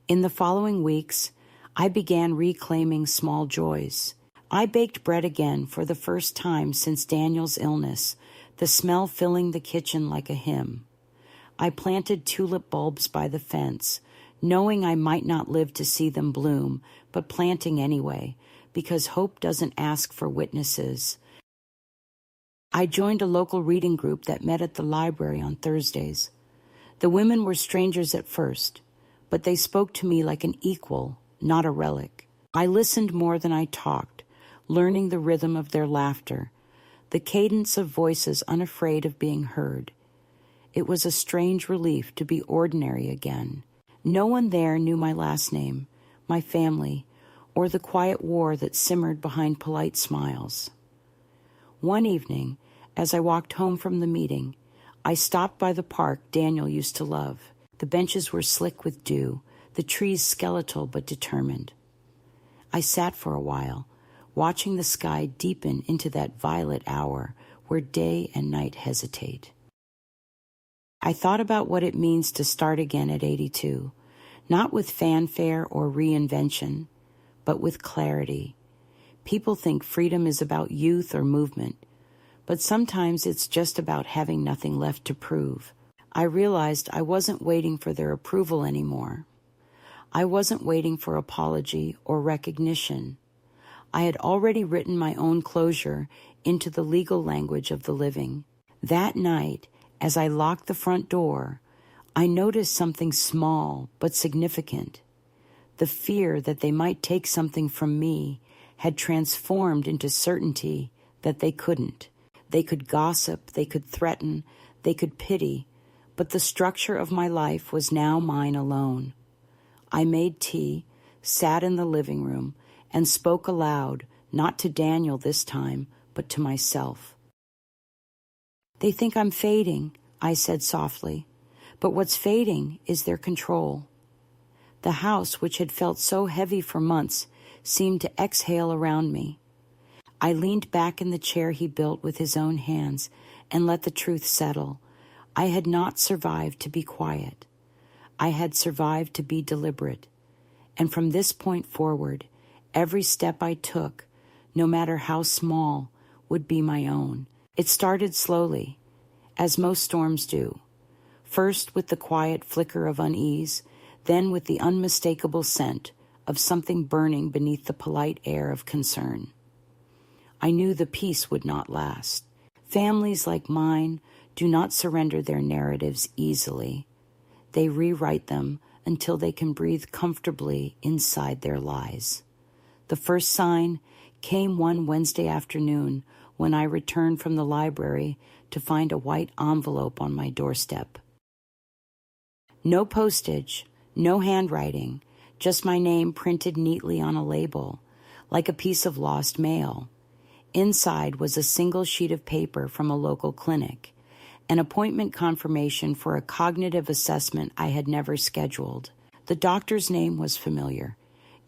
S1: In the following weeks, I began reclaiming small joys. I baked bread again for the first time since Daniel's illness, the smell filling the kitchen like a hymn. I planted tulip bulbs by the fence, knowing I might not live to see them bloom, but planting anyway, because hope doesn't ask for witnesses. I joined a local reading group that met at the library on Thursdays. The women were strangers at first, but they spoke to me like an equal, not a relic. I listened more than I talked, learning the rhythm of their laughter, the cadence of voices unafraid of being heard. It was a strange relief to be ordinary again. No one there knew my last name, my family, or the quiet war that simmered behind polite smiles. One evening, as I walked home from the meeting, I stopped by the park Daniel used to love. The benches were slick with dew, the trees skeletal but determined. I sat for a while, watching the sky deepen into that violet hour where day and night hesitate. I thought about what it means to start again at 82, not with fanfare or reinvention, but with clarity. People think freedom is about youth or movement, but sometimes it's just about having nothing left to prove. I realized I wasn't waiting for their approval anymore. I wasn't waiting for apology or recognition. I had already written my own closure into the legal language of the living. That night, as I locked the front door, I noticed something small but significant. The fear that they might take something from me had transformed into certainty that they couldn't. They could gossip, they could threaten, they could pity, but the structure of my life was now mine alone. I made tea, sat in the living room, and spoke aloud, not to Daniel this time, but to myself. They think I'm fading, I said softly, but what's fading is their control. The house, which had felt so heavy for months, seemed to exhale around me. I leaned back in the chair he built with his own hands and let the truth settle. I had not survived to be quiet. I had survived to be deliberate. And from this point forward, every step I took, no matter how small, would be my own. It started slowly, as most storms do. First with the quiet flicker of unease, then with the unmistakable scent of something burning beneath the polite air of concern. I knew the peace would not last. Families like mine do not surrender their narratives easily. They rewrite them until they can breathe comfortably inside their lies. The first sign came one Wednesday afternoon when I returned from the library to find a white envelope on my doorstep. No postage, no handwriting, just my name printed neatly on a label, like a piece of lost mail. Inside was a single sheet of paper from a local clinic, an appointment confirmation for a cognitive assessment I had never scheduled. The doctor's name was familiar.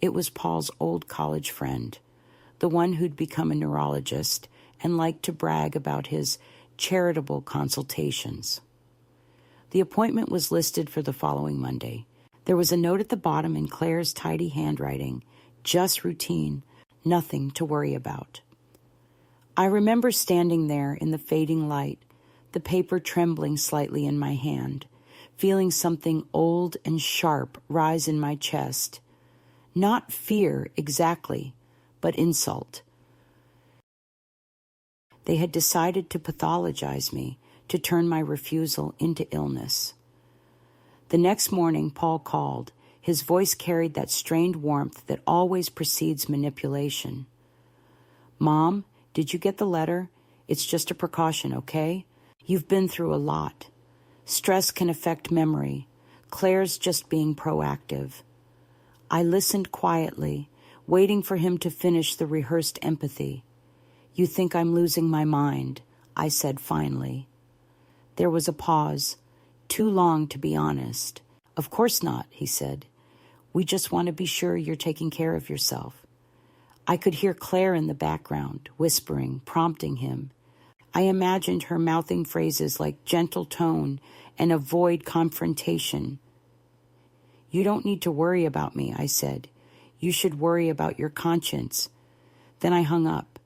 S1: It was Paul's old college friend, the one who'd become a neurologist and liked to brag about his charitable consultations. The appointment was listed for the following Monday. There was a note at the bottom in Claire's tidy handwriting, just routine, nothing to worry about. I remember standing there in the fading light, the paper trembling slightly in my hand, feeling something old and sharp rise in my chest. Not fear exactly, but insult. They had decided to pathologize me, to turn my refusal into illness. The next morning, Paul called. His voice carried that strained warmth that always precedes manipulation. "Mom, did you get the letter? It's just a precaution, okay? You've been through a lot. Stress can affect memory. Claire's just being proactive." I listened quietly, waiting for him to finish the rehearsed empathy. "You think I'm losing my mind," I said finally. There was a pause, too long to be honest. "Of course not," he said. "We just want to be sure you're taking care of yourself." I could hear Claire in the background, whispering, prompting him. I imagined her mouthing phrases like gentle tone and avoid confrontation. "You don't need to worry about me," I said. "You should worry about your conscience." Then I hung up.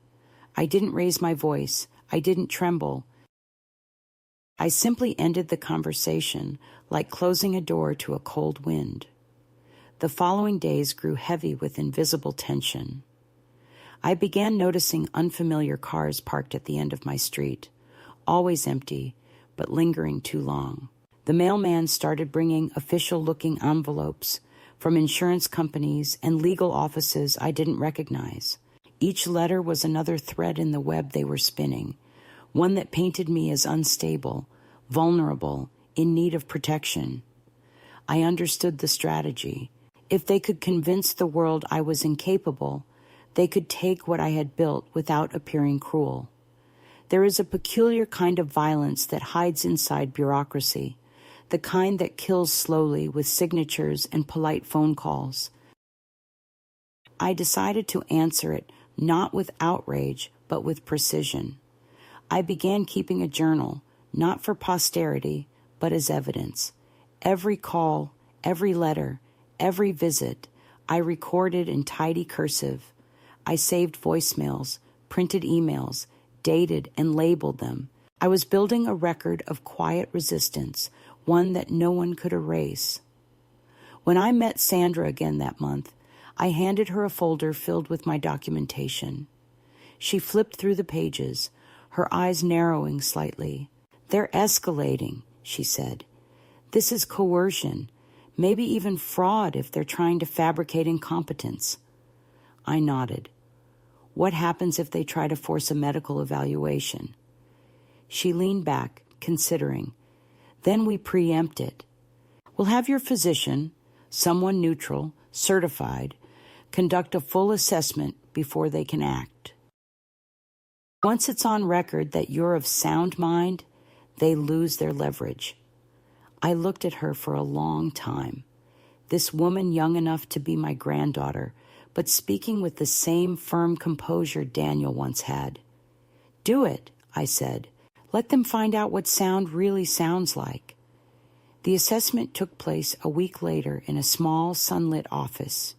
S1: I didn't raise my voice. I didn't tremble. I simply ended the conversation like closing a door to a cold wind. The following days grew heavy with invisible tension. I began noticing unfamiliar cars parked at the end of my street, always empty, but lingering too long. The mailman started bringing official-looking envelopes from insurance companies and legal offices I didn't recognize. Each letter was another thread in the web they were spinning, one that painted me as unstable, vulnerable, in need of protection. I understood the strategy. If they could convince the world I was incapable, they could take what I had built without appearing cruel. There is a peculiar kind of violence that hides inside bureaucracy, the kind that kills slowly with signatures and polite phone calls. I decided to answer it not with outrage, but with precision. I began keeping a journal, not for posterity, but as evidence. Every call, every letter, every visit, I recorded in tidy cursive. I saved voicemails, printed emails, dated and labeled them. I was building a record of quiet resistance, one that no one could erase. When I met Sandra again that month, I handed her a folder filled with my documentation. She flipped through the pages, her eyes narrowing slightly. They're escalating, she said. This is coercion, maybe even fraud if they're trying to fabricate incompetence. I nodded. What happens if they try to force a medical evaluation? She leaned back, considering. Then we preempt it. We'll have your physician, someone neutral, certified, conduct a full assessment before they can act. Once it's on record that you're of sound mind, they lose their leverage. I looked at her for a long time. This woman young enough to be my granddaughter, but speaking with the same firm composure Daniel once had. Do it, I said. Let them find out what sound really sounds like. The assessment took place a week later in a small, sunlit office.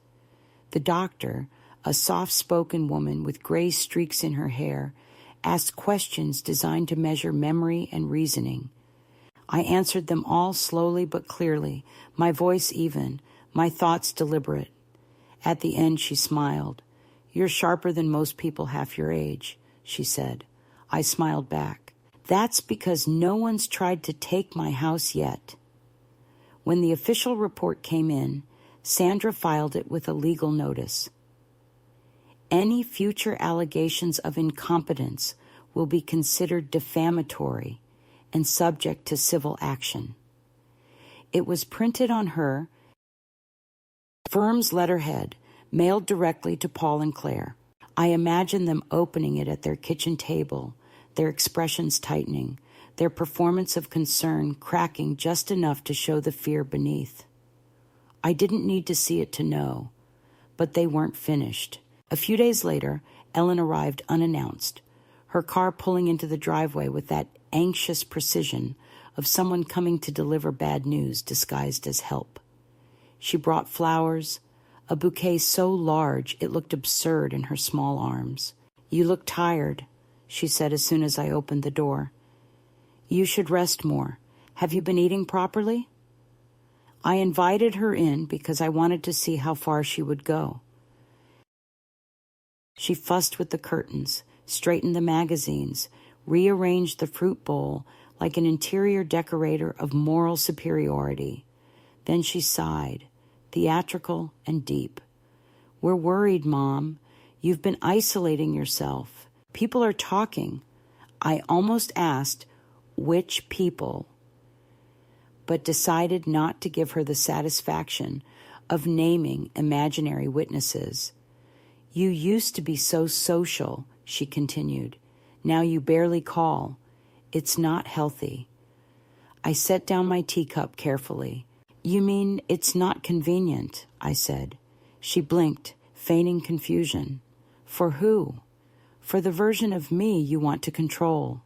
S1: The doctor, a soft-spoken woman with gray streaks in her hair, asked questions designed to measure memory and reasoning. I answered them all slowly but clearly, my voice even, my thoughts deliberate. At the end, she smiled. You're sharper than most people half your age, she said. I smiled back. That's because no one's tried to take my house yet. When the official report came in, Sandra filed it with a legal notice. Any future allegations of incompetence will be considered defamatory and subject to civil action. It was printed on her firm's letterhead, mailed directly to Paul and Claire. I imagine them opening it at their kitchen table, their expressions tightening, their performance of concern cracking just enough to show the fear beneath. I didn't need to see it to know, but they weren't finished. A few days later, Ellen arrived unannounced, her car pulling into the driveway with that anxious precision of someone coming to deliver bad news disguised as help. She brought flowers, a bouquet so large it looked absurd in her small arms. You look tired, she said as soon as I opened the door. You should rest more. Have you been eating properly? I invited her in because I wanted to see how far she would go. She fussed with the curtains, straightened the magazines, rearranged the fruit bowl like an interior decorator of moral superiority. Then she sighed, theatrical and deep. We're worried, Mom. You've been isolating yourself. People are talking. I almost asked, which people, but decided not to give her the satisfaction of naming imaginary witnesses. You used to be so social, she continued. Now you barely call. It's not healthy. I set down my teacup carefully. You mean it's not convenient, I said. She blinked, feigning confusion. For who? For the version of me you want to control.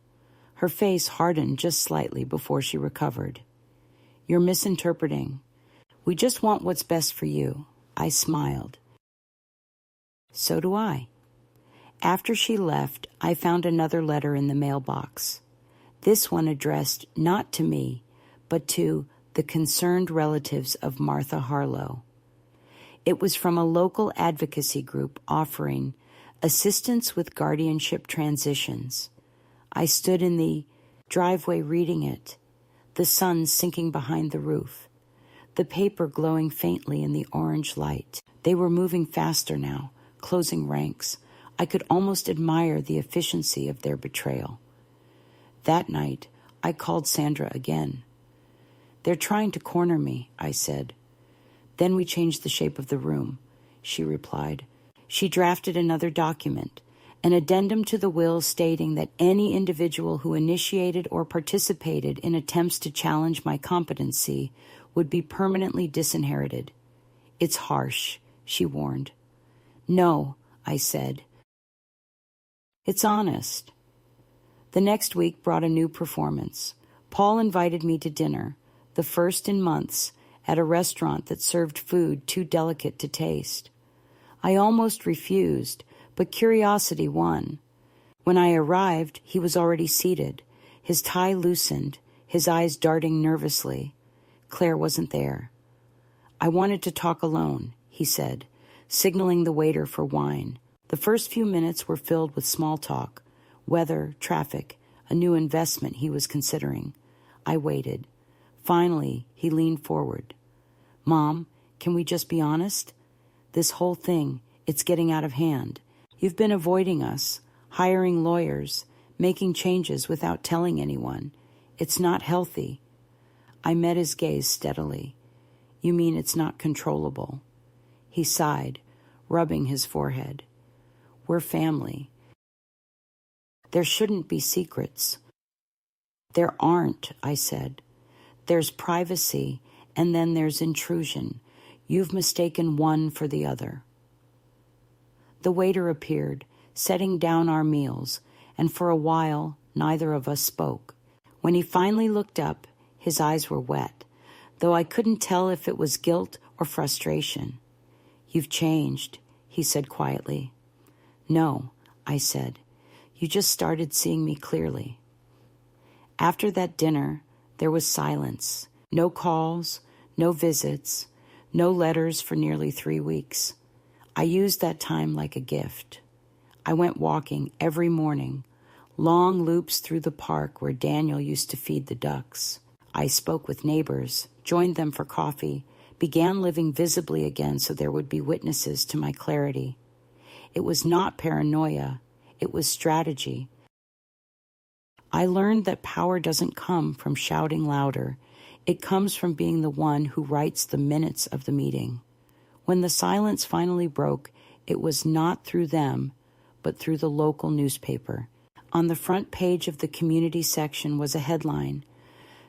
S1: Her face hardened just slightly before she recovered. You're misinterpreting. We just want what's best for you. I smiled. So do I. After she left, I found another letter in the mailbox. This one addressed not to me, but to the concerned relatives of Martha Harlow. It was from a local advocacy group offering assistance with guardianship transitions. I stood in the driveway reading it, the sun sinking behind the roof, the paper glowing faintly in the orange light. They were moving faster now, closing ranks. I could almost admire the efficiency of their betrayal. That night, I called Sandra again. They're trying to corner me, I said. Then we changed the shape of the room, she replied. She drafted another document, an addendum to the will stating that any individual who initiated or participated in attempts to challenge my competency would be permanently disinherited. It's harsh, she warned. No, I said. It's honest. The next week brought a new performance. Paul invited me to dinner, the first in months, at a restaurant that served food too delicate to taste. I almost refused, but curiosity won. When I arrived, he was already seated, his tie loosened, his eyes darting nervously. Claire wasn't there. I wanted to talk alone, he said, signaling the waiter for wine. The first few minutes were filled with small talk, weather, traffic, a new investment he was considering. I waited. Finally, he leaned forward. "Mom, can we just be honest? This whole thing, it's getting out of hand. You've been avoiding us, hiring lawyers, making changes without telling anyone. It's not healthy." I met his gaze steadily. "You mean it's not controllable?" He sighed, rubbing his forehead. "We're family. There shouldn't be secrets." "There aren't," I said. "There's privacy, and then there's intrusion. You've mistaken one for the other." The waiter appeared, setting down our meals, and for a while neither of us spoke. When he finally looked up, his eyes were wet, though I couldn't tell if it was guilt or frustration. "You've changed," he said quietly. "No," I said. "You just started seeing me clearly." After that dinner, there was silence. No calls, no visits, no letters for nearly 3 weeks. I used that time like a gift. I went walking every morning, long loops through the park where Daniel used to feed the ducks. I spoke with neighbors, joined them for coffee, began living visibly again so there would be witnesses to my clarity. It was not paranoia, it was strategy. I learned that power doesn't come from shouting louder. It comes from being the one who writes the minutes of the meeting. When the silence finally broke, it was not through them, but through the local newspaper. On the front page of the community section was a headline,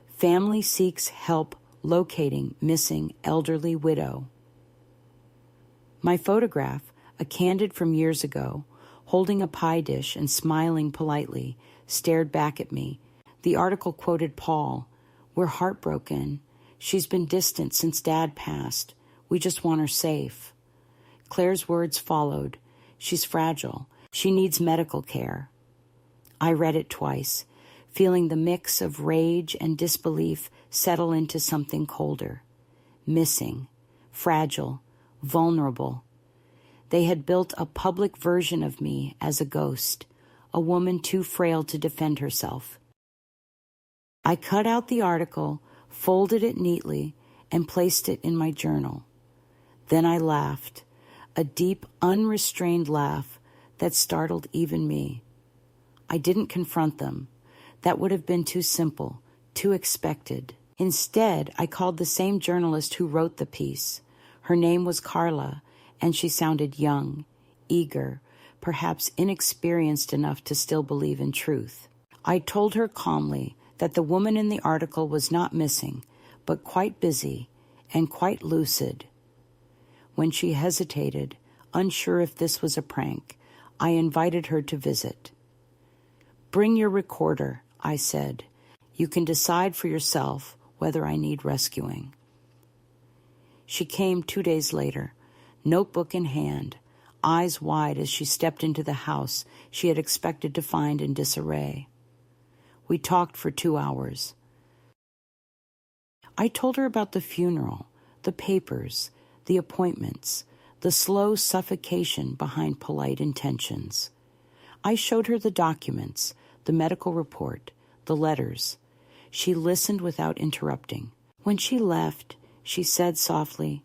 S1: "Family Seeks Help Locating Missing Elderly Widow." My photograph, a candid from years ago, holding a pie dish and smiling politely, stared back at me. The article quoted Paul, "We're heartbroken. She's been distant since Dad passed. We just want her safe." Claire's words followed, "She's fragile. She needs medical care." I read it twice, feeling the mix of rage and disbelief settle into something colder. Missing, fragile, vulnerable. They had built a public version of me as a ghost, a woman too frail to defend herself. I cut out the article, folded it neatly, and placed it in my journal. Then I laughed, a deep, unrestrained laugh that startled even me. I didn't confront them. That would have been too simple, too expected. Instead, I called the same journalist who wrote the piece. Her name was Carla, and she sounded young, eager, perhaps inexperienced enough to still believe in truth. I told her calmly that the woman in the article was not missing, but quite busy and quite lucid. When she hesitated, unsure if this was a prank, I invited her to visit. "Bring your recorder," I said. "You can decide for yourself whether I need rescuing." She came 2 days later, notebook in hand, eyes wide as she stepped into the house she had expected to find in disarray. We talked for 2 hours. I told her about the funeral, the papers, the appointments, the slow suffocation behind polite intentions. I showed her the documents, the medical report, the letters. She listened without interrupting. When she left, she said softly,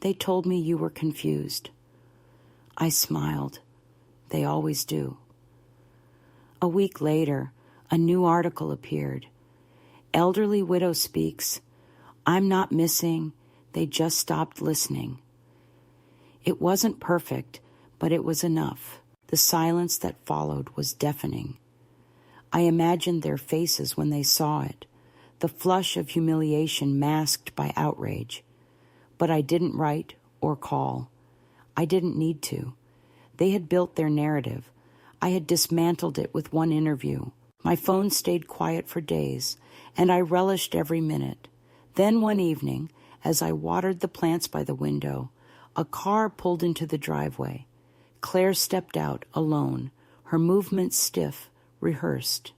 S1: "They told me you were confused." I smiled. They always do. A week later, a new article appeared. "Elderly widow speaks. I'm not missing. They just stopped listening." It wasn't perfect, but it was enough. The silence that followed was deafening. I imagined their faces when they saw it, the flush of humiliation masked by outrage. But I didn't write or call. I didn't need to. They had built their narrative. I had dismantled it with one interview. My phone stayed quiet for days, and I relished every minute. Then one evening, as I watered the plants by the window, a car pulled into the driveway. Claire stepped out alone, her movements stiff, rehearsed.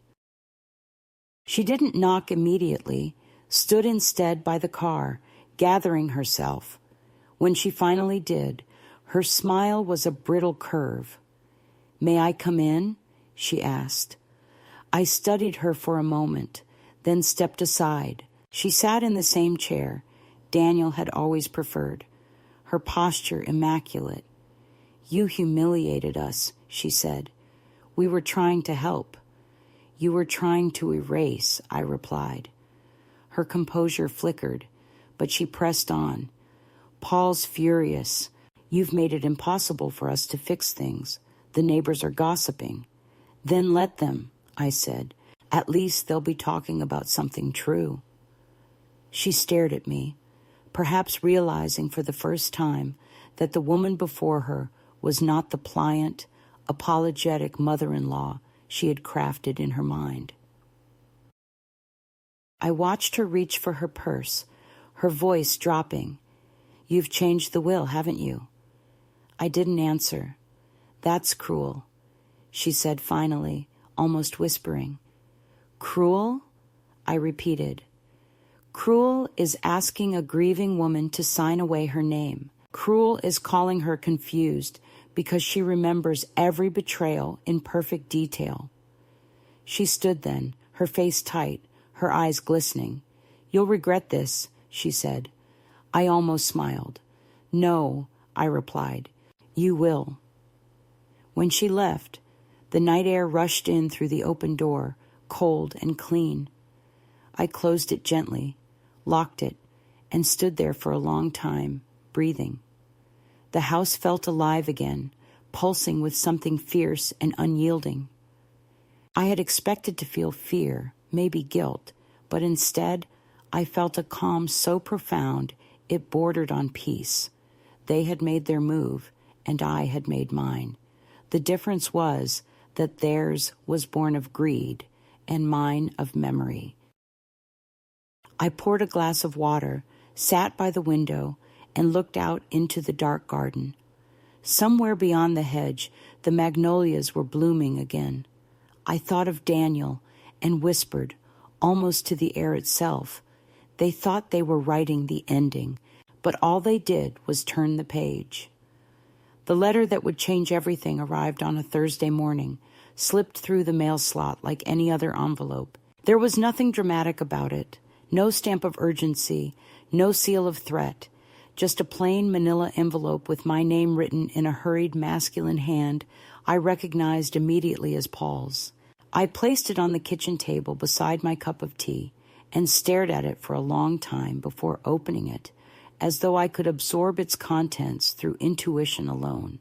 S1: She didn't knock immediately, stood instead by the car, gathering herself. When she finally did, her smile was a brittle curve. "May I come in?" she asked. I studied her for a moment, then stepped aside. She sat in the same chair Daniel had always preferred, her posture immaculate. "You humiliated us," she said. "We were trying to help." "You were trying to erase," I replied. Her composure flickered, but she pressed on. "Paul's furious. You've made it impossible for us to fix things. The neighbors are gossiping." "Then let them," I said. "At least they'll be talking about something true." She stared at me, perhaps realizing for the first time that the woman before her was not the pliant, apologetic mother-in-law she had crafted in her mind. I watched her reach for her purse, her voice dropping. "You've changed the will, haven't you?" I didn't answer. "That's cruel," she said finally, almost whispering. "Cruel?" I repeated. Cruel is asking a grieving woman to sign away her name. Cruel is calling her confused because she remembers every betrayal in perfect detail. She stood then, her face tight, her eyes glistening. "You'll regret this," she said. I almost smiled. "No," I replied. "You will." When she left, the night air rushed in through the open door, cold and clean. I closed it gently, locked it, and stood there for a long time, breathing. The house felt alive again, pulsing with something fierce and unyielding. I had expected to feel fear, maybe guilt, but instead I felt a calm so profound it bordered on peace. They had made their move, and I had made mine. The difference was that theirs was born of greed, and mine of memory. I poured a glass of water, sat by the window, and looked out into the dark garden. Somewhere beyond the hedge, the magnolias were blooming again. I thought of Daniel and whispered, almost to the air itself. They thought they were writing the ending, but all they did was turn the page. The letter that would change everything arrived on a Thursday morning, slipped through the mail slot like any other envelope. There was nothing dramatic about it, no stamp of urgency, no seal of threat, just a plain manila envelope with my name written in a hurried masculine hand I recognized immediately as Paul's. I placed it on the kitchen table beside my cup of tea and stared at it for a long time before opening it, as though I could absorb its contents through intuition alone.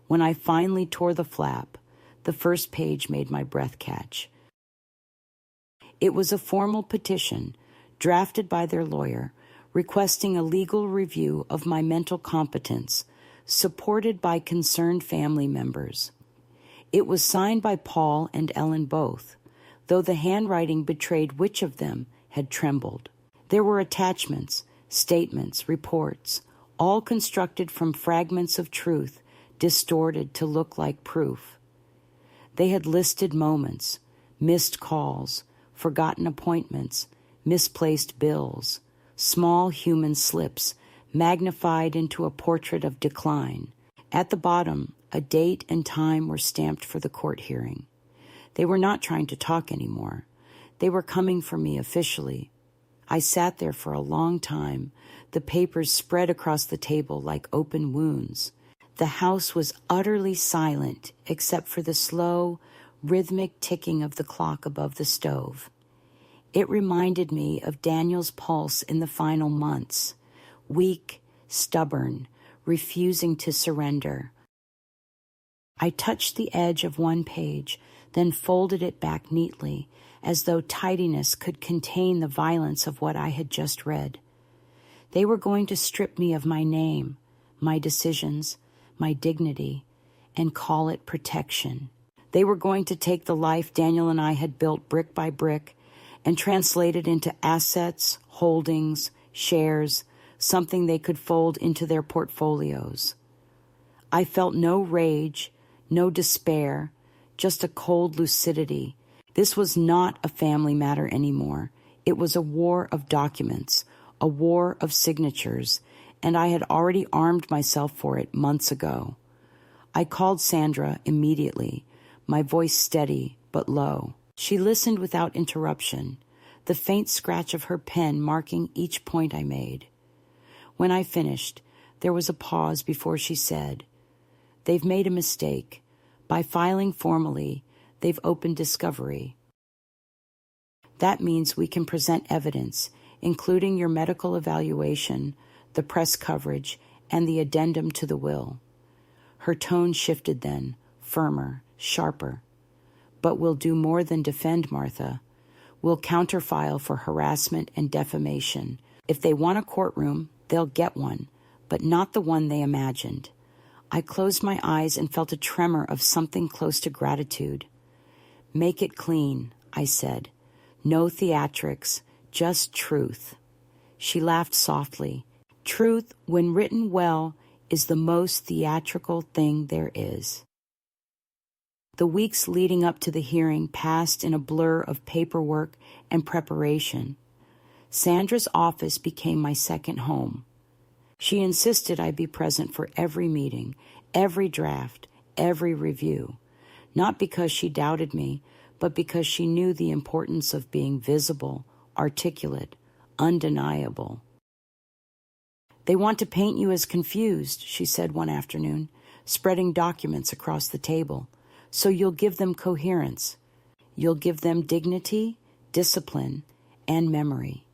S1: When I finally tore the flap, the first page made my breath catch. It was a formal petition, drafted by their lawyer, requesting a legal review of my mental competence, supported by concerned family members. It was signed by Paul and Ellen both, though the handwriting betrayed which of them had trembled. There were attachments, statements, reports, all constructed from fragments of truth, distorted to look like proof. They had listed moments, missed calls, forgotten appointments, misplaced bills, small human slips, magnified into a portrait of decline. At the bottom, a date and time were stamped for the court hearing. They were not trying to talk anymore. They were coming for me officially. I sat there for a long time, the papers spread across the table like open wounds. The house was utterly silent except for the slow, rhythmic ticking of the clock above the stove. It reminded me of Daniel's pulse in the final months, weak, stubborn, refusing to surrender. I touched the edge of one page, then folded it back neatly, as though tidiness could contain the violence of what I had just read. They were going to strip me of my name, my decisions, my dignity, and call it protection. They were going to take the life Daniel and I had built brick by brick and translate it into assets, holdings, shares, something they could fold into their portfolios. I felt no rage, no despair, just a cold lucidity. This was not a family matter anymore. It was a war of documents, a war of signatures, and I had already armed myself for it months ago. I called Sandra immediately, my voice steady but low. She listened without interruption, the faint scratch of her pen marking each point I made. When I finished, there was a pause before she said, "They've made a mistake. By filing formally, they've opened discovery. That means we can present evidence, including your medical evaluation, the press coverage, and the addendum to the will." Her tone shifted then, firmer, sharper. "But we'll do more than defend, Martha. We'll counterfile for harassment and defamation. If they want a courtroom, they'll get one, but not the one they imagined." I closed my eyes and felt a tremor of something close to gratitude. "Make it clean," I said. "No theatrics, just truth." She laughed softly. "Truth, when written well, is the most theatrical thing there is." The weeks leading up to the hearing passed in a blur of paperwork and preparation. Sandra's office became my second home. She insisted I be present for every meeting, every draft, every review, not because she doubted me, but because she knew the importance of being visible, articulate, undeniable. "They want to paint you as confused," she said one afternoon, spreading documents across the table. "So you'll give them coherence. You'll give them dignity, discipline, and memory."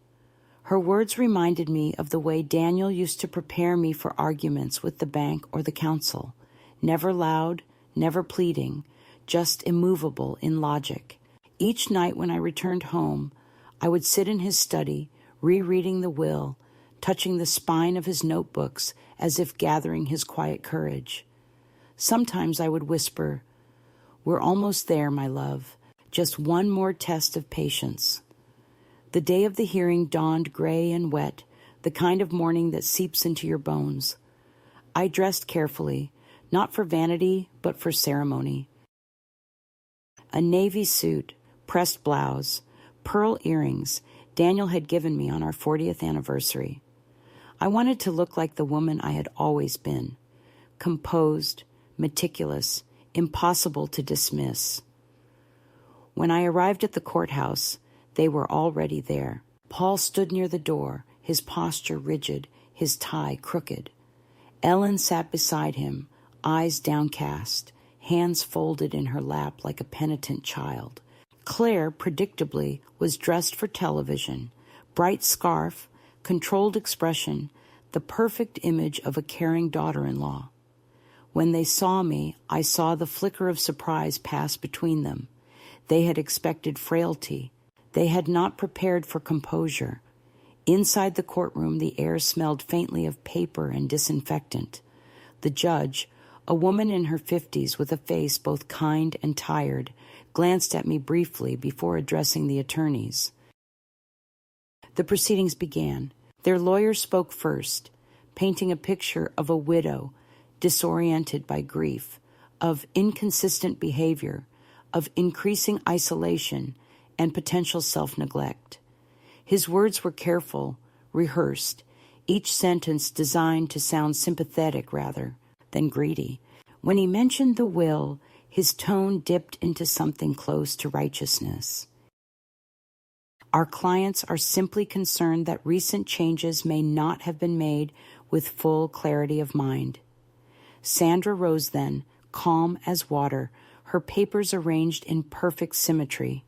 S1: Her words reminded me of the way Daniel used to prepare me for arguments with the bank or the council, never loud, never pleading, just immovable in logic. Each night when I returned home, I would sit in his study, rereading the will, touching the spine of his notebooks as if gathering his quiet courage. Sometimes I would whisper, "We're almost there, my love. Just one more test of patience." The day of the hearing dawned gray and wet, the kind of morning that seeps into your bones. I dressed carefully, not for vanity, but for ceremony. A navy suit, pressed blouse, pearl earrings Daniel had given me on our 40th anniversary. I wanted to look like the woman I had always been, composed, meticulous, impossible to dismiss. When I arrived at the courthouse, they were already there. Paul stood near the door, his posture rigid, his tie crooked. Ellen sat beside him, eyes downcast, hands folded in her lap like a penitent child. Claire, predictably, was dressed for television, bright scarf, controlled expression, the perfect image of a caring daughter-in-law. When they saw me, I saw the flicker of surprise pass between them. They had expected frailty. They had not prepared for composure. Inside the courtroom, the air smelled faintly of paper and disinfectant. The judge, a woman in her 50s with a face both kind and tired, glanced at me briefly before addressing the attorneys. The proceedings began. Their lawyer spoke first, painting a picture of a widow, disoriented by grief, of inconsistent behavior, of increasing isolation, and potential self-neglect. His words were careful, rehearsed, each sentence designed to sound sympathetic rather than greedy. When he mentioned the will, his tone dipped into something close to righteousness. "Our clients are simply concerned that recent changes may not have been made with full clarity of mind." Sandra rose then, calm as water, her papers arranged in perfect symmetry.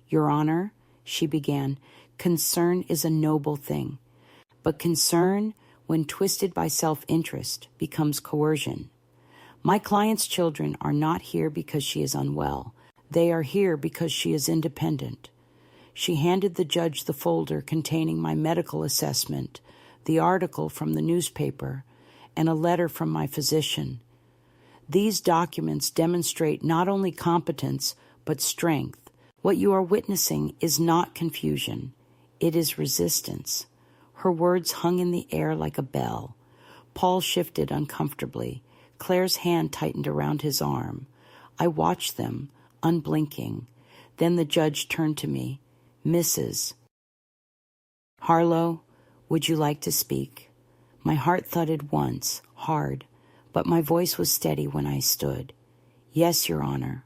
S1: "Your Honor," she began, "concern is a noble thing, but concern, when twisted by self-interest, becomes coercion. My client's children are not here because she is unwell. They are here because she is independent." She handed the judge the folder containing my medical assessment, the article from the newspaper, and a letter from my physician. "These documents demonstrate not only competence, but strength. What you are witnessing is not confusion. It is resistance." Her words hung in the air like a bell. Paul shifted uncomfortably. Claire's hand tightened around his arm. I watched them, unblinking. Then the judge turned to me. "Mrs. Harlow, would you like to speak?" My heart thudded once, hard, but my voice was steady when I stood. "Yes, Your Honor."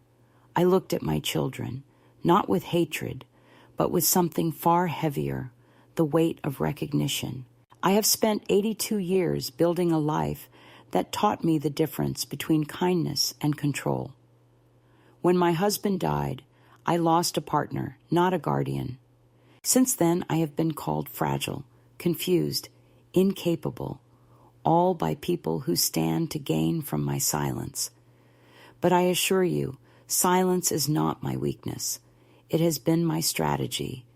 S1: I looked at my children. not with hatred, but with something far heavier, the weight of recognition. I have spent 82 years building a life that taught me the difference between kindness and control. When my husband died, I lost a partner, not a guardian. Since then, I have been called fragile, confused, incapable, all by people who stand to gain from my silence. But I assure you, silence is not my weakness. It has been my strategy.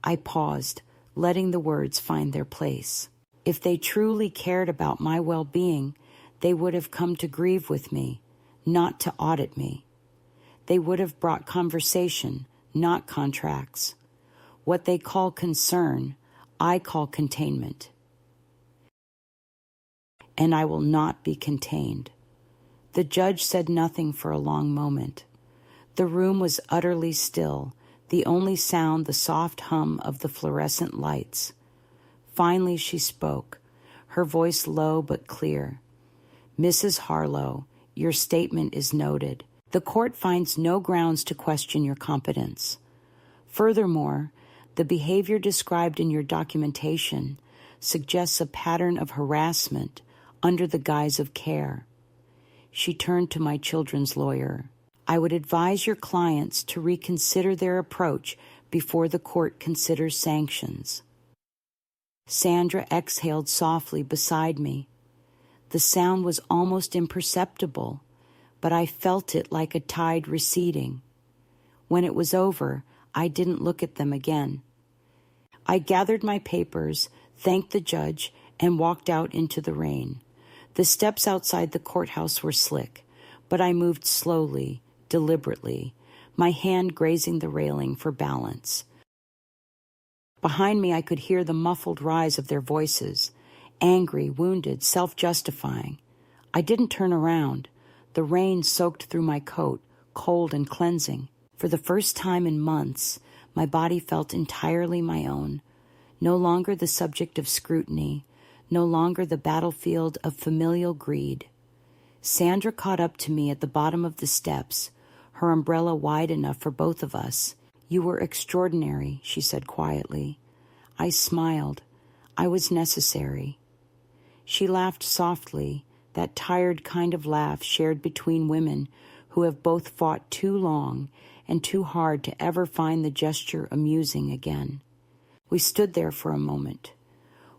S1: I paused, letting the words find their place. If they truly cared about my well-being, they would have come to grieve with me, not to audit me. They would have brought conversation, not contracts. What they call concern, I call containment. And I will not be contained. The judge said nothing for a long moment. The room was utterly still, the only sound the soft hum of the fluorescent lights. Finally she spoke, her voice low but clear. "Mrs. Harlow, your statement is noted. The court finds no grounds to question your competence. Furthermore, the behavior described in your documentation suggests a pattern of harassment under the guise of care." She turned to my children's lawyer. "I would advise your clients to reconsider their approach before the court considers sanctions." Sandra exhaled softly beside me. The sound was almost imperceptible, but I felt it like a tide receding. When it was over, I didn't look at them again. I gathered my papers, thanked the judge, and walked out into the rain. The steps outside the courthouse were slick, but I moved slowly, deliberately, my hand grazing the railing for balance. Behind me, I could hear the muffled rise of their voices, angry, wounded, self-justifying. I didn't turn around. The rain soaked through my coat, cold and cleansing. For the first time in months, my body felt entirely my own, no longer the subject of scrutiny, no longer the battlefield of familial greed. Sandra caught up to me at the bottom of the steps, her umbrella wide enough for both of us. "You were extraordinary," she said quietly. I smiled. I was necessary. She laughed softly, that tired kind of laugh shared between women who have both fought too long and too hard to ever find the gesture amusing again. We stood there for a moment,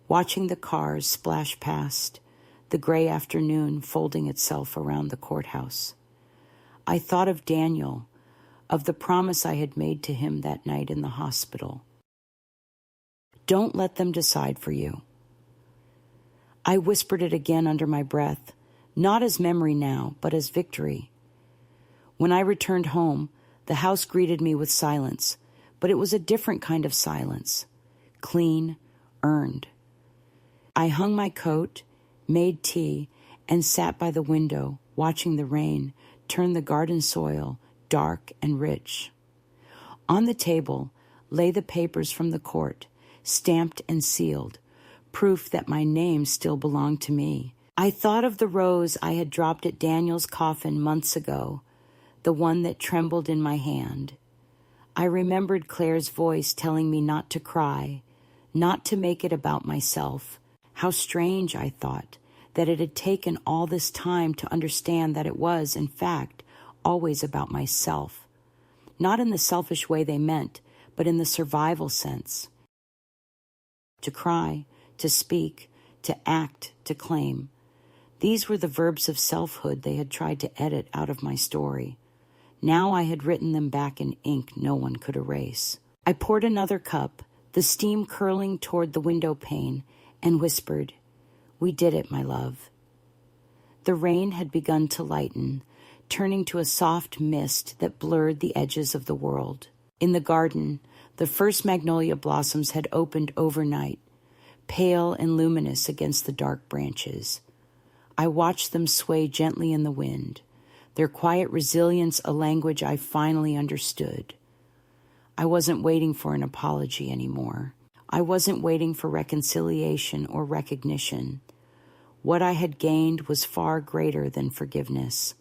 S1: watching the cars splash past, the gray afternoon folding itself around the courthouse. I thought of Daniel, of the promise I had made to him that night in the hospital. "Don't let them decide for you." I whispered it again under my breath, not as memory now, but as victory. When I returned home, the house greeted me with silence, but it was a different kind of silence, clean, earned. I hung my coat, made tea, and sat by the window, watching the rain turn the garden soil dark and rich. On the table lay the papers from the court, stamped and sealed, proof that my name still belonged to me. I thought of the rose I had dropped at Daniel's coffin months ago, the one that trembled in my hand. I remembered Claire's voice telling me not to cry, not to make it about myself. How strange, I thought, that it had taken all this time to understand that it was, in fact, always about myself. Not in the selfish way they meant, but in the survival sense. To cry, to speak, to act, to claim. These were the verbs of selfhood they had tried to edit out of my story. Now I had written them back in ink no one could erase. I poured another cup, the steam curling toward the window pane, and whispered, "We did it, my love." The rain had begun to lighten, turning to a soft mist that blurred the edges of the world. In the garden, the first magnolia blossoms had opened overnight, pale and luminous against the dark branches. I watched them sway gently in the wind, their quiet resilience a language I finally understood. I wasn't waiting for an apology anymore. I wasn't waiting for reconciliation or recognition. What I had gained was far greater than forgiveness.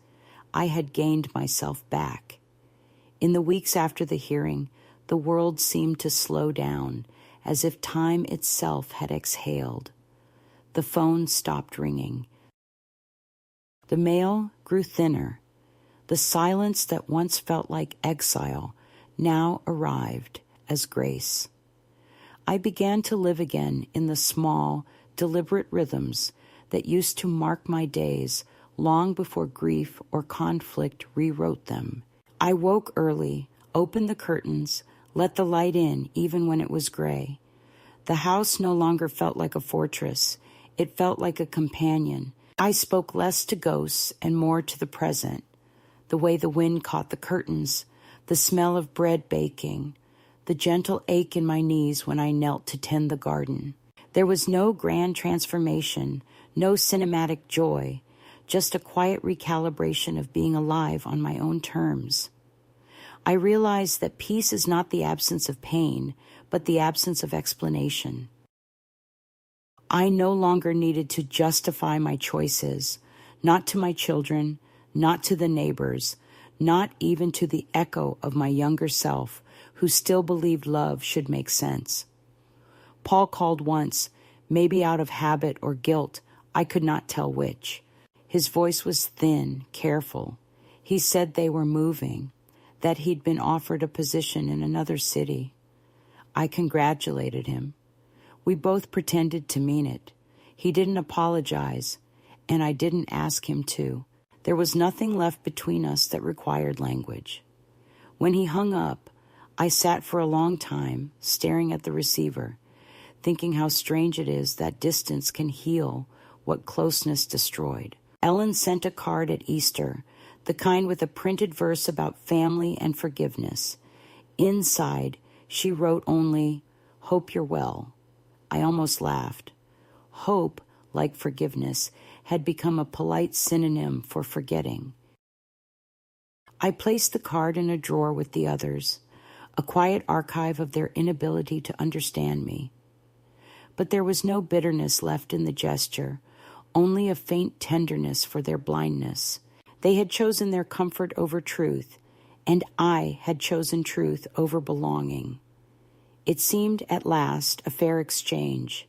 S1: I had gained myself back. In the weeks after the hearing, the world seemed to slow down, as if time itself had exhaled. The phone stopped ringing. The mail grew thinner. The silence that once felt like exile now arrived as grace. I began to live again in the small, deliberate rhythms that used to mark my days long before grief or conflict rewrote them. I woke early, opened the curtains, let the light in even when it was gray. The house no longer felt like a fortress. It felt like a companion. I spoke less to ghosts and more to the present, the way the wind caught the curtains, the smell of bread baking, the gentle ache in my knees when I knelt to tend the garden. There was no grand transformation, no cinematic joy, just a quiet recalibration of being alive on my own terms. I realized that peace is not the absence of pain, but the absence of explanation. I no longer needed to justify my choices, not to my children, not to the neighbors, not even to the echo of my younger self, who still believed love should make sense. Paul called once, maybe out of habit or guilt, I could not tell which. His voice was thin, careful. He said they were moving, that he'd been offered a position in another city. I congratulated him. We both pretended to mean it. He didn't apologize, and I didn't ask him to. There was nothing left between us that required language. When he hung up, I sat for a long time, staring at the receiver, thinking how strange it is that distance can heal what closeness destroyed. Ellen sent a card at Easter, the kind with a printed verse about family and forgiveness. Inside, she wrote only, "Hope you're well." I almost laughed. Hope, like forgiveness, had become a polite synonym for forgetting. I placed the card in a drawer with the others, a quiet archive of their inability to understand me. But there was no bitterness left in the gesture, only a faint tenderness for their blindness. They had chosen their comfort over truth, and I had chosen truth over belonging. It seemed at last a fair exchange.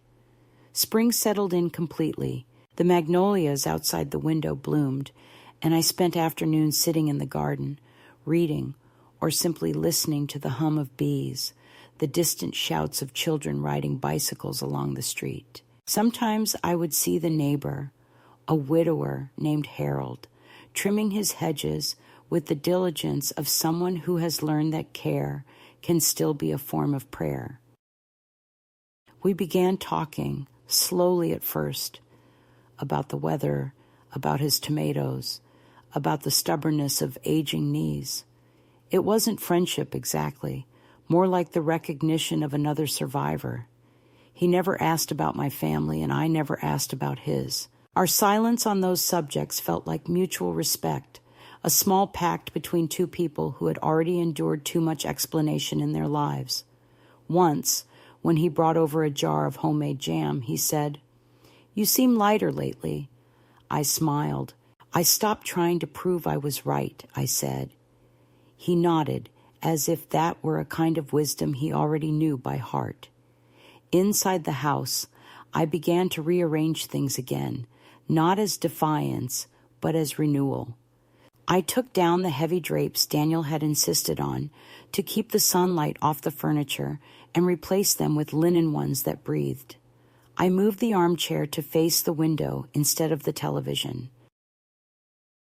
S1: Spring settled in completely. The magnolias outside the window bloomed, and I spent afternoons sitting in the garden, reading, or simply listening to the hum of bees, the distant shouts of children riding bicycles along the street. Sometimes I would see the neighbor, a widower named Harold, trimming his hedges with the diligence of someone who has learned that care can still be a form of prayer. We began talking, slowly at first, about the weather, about his tomatoes, about the stubbornness of aging knees. It wasn't friendship exactly, more like the recognition of another survivor. He never asked about my family, and I never asked about his. Our silence on those subjects felt like mutual respect, a small pact between two people who had already endured too much explanation in their lives. Once, when he brought over a jar of homemade jam, he said, "You seem lighter lately." I smiled. "I stopped trying to prove I was right," I said. He nodded, as if that were a kind of wisdom he already knew by heart. Inside the house, I began to rearrange things again, not as defiance, but as renewal. I took down the heavy drapes Daniel had insisted on to keep the sunlight off the furniture and replaced them with linen ones that breathed. I moved the armchair to face the window instead of the television.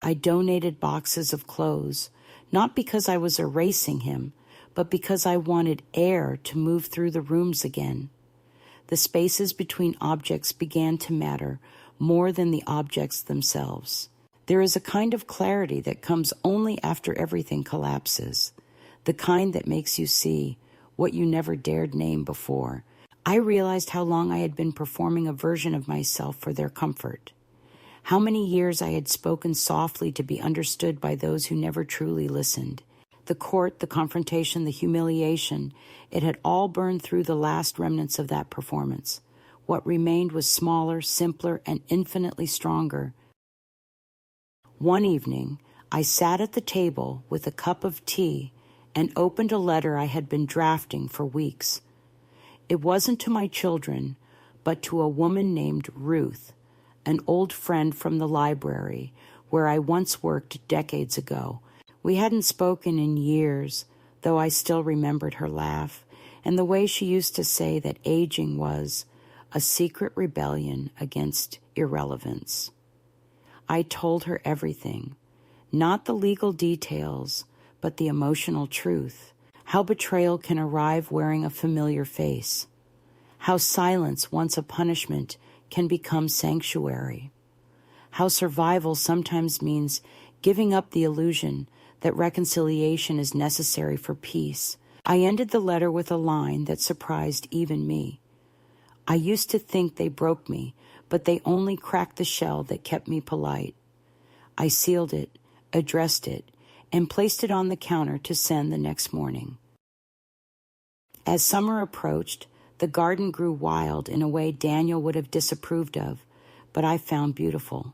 S1: I donated boxes of clothes, not because I was erasing him, but because I wanted air to move through the rooms again. The spaces between objects began to matter more than the objects themselves. There is a kind of clarity that comes only after everything collapses, the kind that makes you see what you never dared name before. I realized how long I had been performing a version of myself for their comfort. How many years I had spoken softly to be understood by those who never truly listened. The court, the confrontation, the humiliation, it had all burned through the last remnants of that performance. What remained was smaller, simpler, and infinitely stronger. One evening, I sat at the table with a cup of tea and opened a letter I had been drafting for weeks. It wasn't to my children, but to a woman named Ruth, an old friend from the library where I once worked decades ago. We hadn't spoken in years, though I still remembered her laugh and the way she used to say that aging was a secret rebellion against irrelevance. I told her everything, not the legal details, but the emotional truth. How betrayal can arrive wearing a familiar face. How silence, once a punishment, can become sanctuary. How survival sometimes means giving up the illusion that reconciliation is necessary for peace. I ended the letter with a line that surprised even me. I used to think they broke me, but they only cracked the shell that kept me polite. I sealed it, addressed it, and placed it on the counter to send the next morning. As summer approached, the garden grew wild in a way Daniel would have disapproved of, but I found beautiful.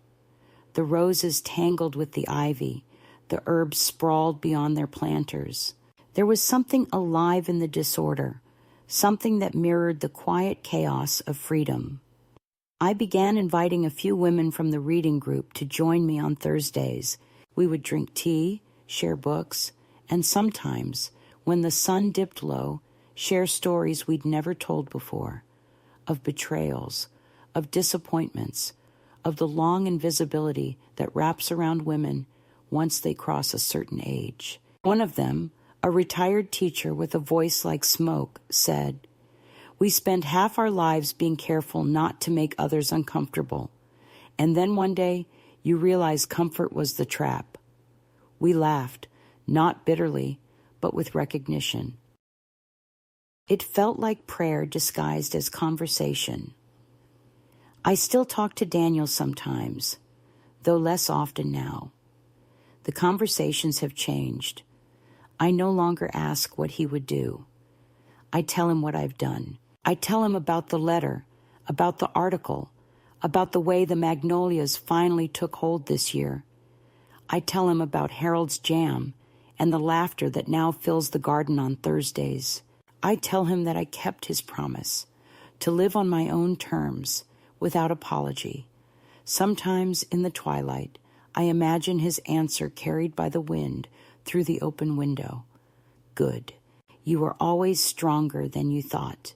S1: The roses tangled with the ivy, the herbs sprawled beyond their planters. There was something alive in the disorder, something that mirrored the quiet chaos of freedom. I began inviting a few women from the reading group to join me on Thursdays. We would drink tea, share books, and sometimes, when the sun dipped low, share stories we'd never told before, of betrayals, of disappointments, of the long invisibility that wraps around women once they cross a certain age. One of them, a retired teacher with a voice like smoke, said, "We spend half our lives being careful not to make others uncomfortable, and then one day you realize comfort was the trap." We laughed, not bitterly, but with recognition. It felt like prayer disguised as conversation. I still talk to Daniel sometimes, though less often now. The conversations have changed. I no longer ask what he would do. I tell him what I've done. I tell him about the letter, about the article, about the way the magnolias finally took hold this year. I tell him about Harold's jam and the laughter that now fills the garden on Thursdays. I tell him that I kept his promise to live on my own terms, without apology. Sometimes in the twilight, I imagine his answer carried by the wind through the open window. "Good. You are always stronger than you thought."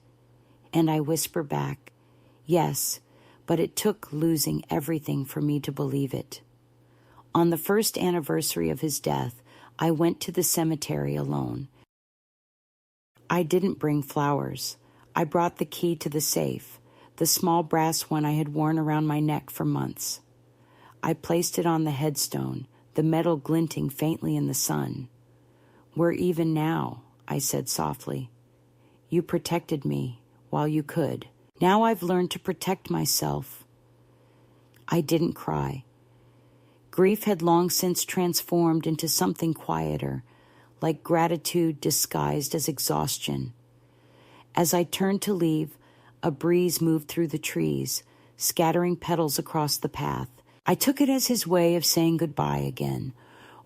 S1: And I whisper back, "Yes, but it took losing everything for me to believe it." On the first anniversary of his death, I went to the cemetery alone. I didn't bring flowers. I brought the key to the safe, the small brass one I had worn around my neck for months. I placed it on the headstone, the metal glinting faintly in the sun. "We're even now," I said softly. "You protected me while you could. Now I've learned to protect myself." I didn't cry. Grief had long since transformed into something quieter, like gratitude disguised as exhaustion. As I turned to leave, a breeze moved through the trees, scattering petals across the path. I took it as his way of saying goodbye again,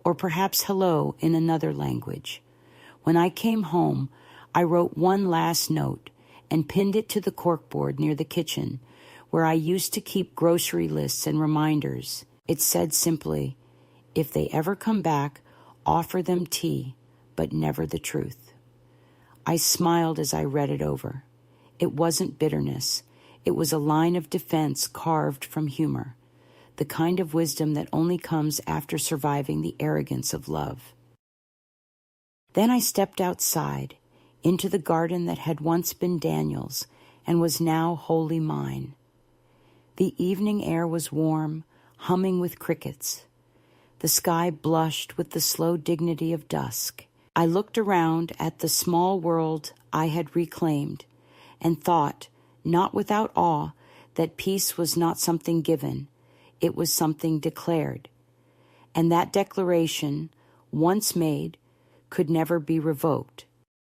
S1: or perhaps hello in another language. When I came home, I wrote one last note and pinned it to the corkboard near the kitchen, where I used to keep grocery lists and reminders. It said simply, "If they ever come back, offer them tea, but never the truth." I smiled as I read it over. It wasn't bitterness. It was a line of defense carved from humor, the kind of wisdom that only comes after surviving the arrogance of love. Then I stepped outside, into the garden that had once been Daniel's and was now wholly mine. The evening air was warm, humming with crickets. The sky blushed with the slow dignity of dusk. I looked around at the small world I had reclaimed and thought, not without awe, that peace was not something given, it was something declared. And that declaration, once made, could never be revoked.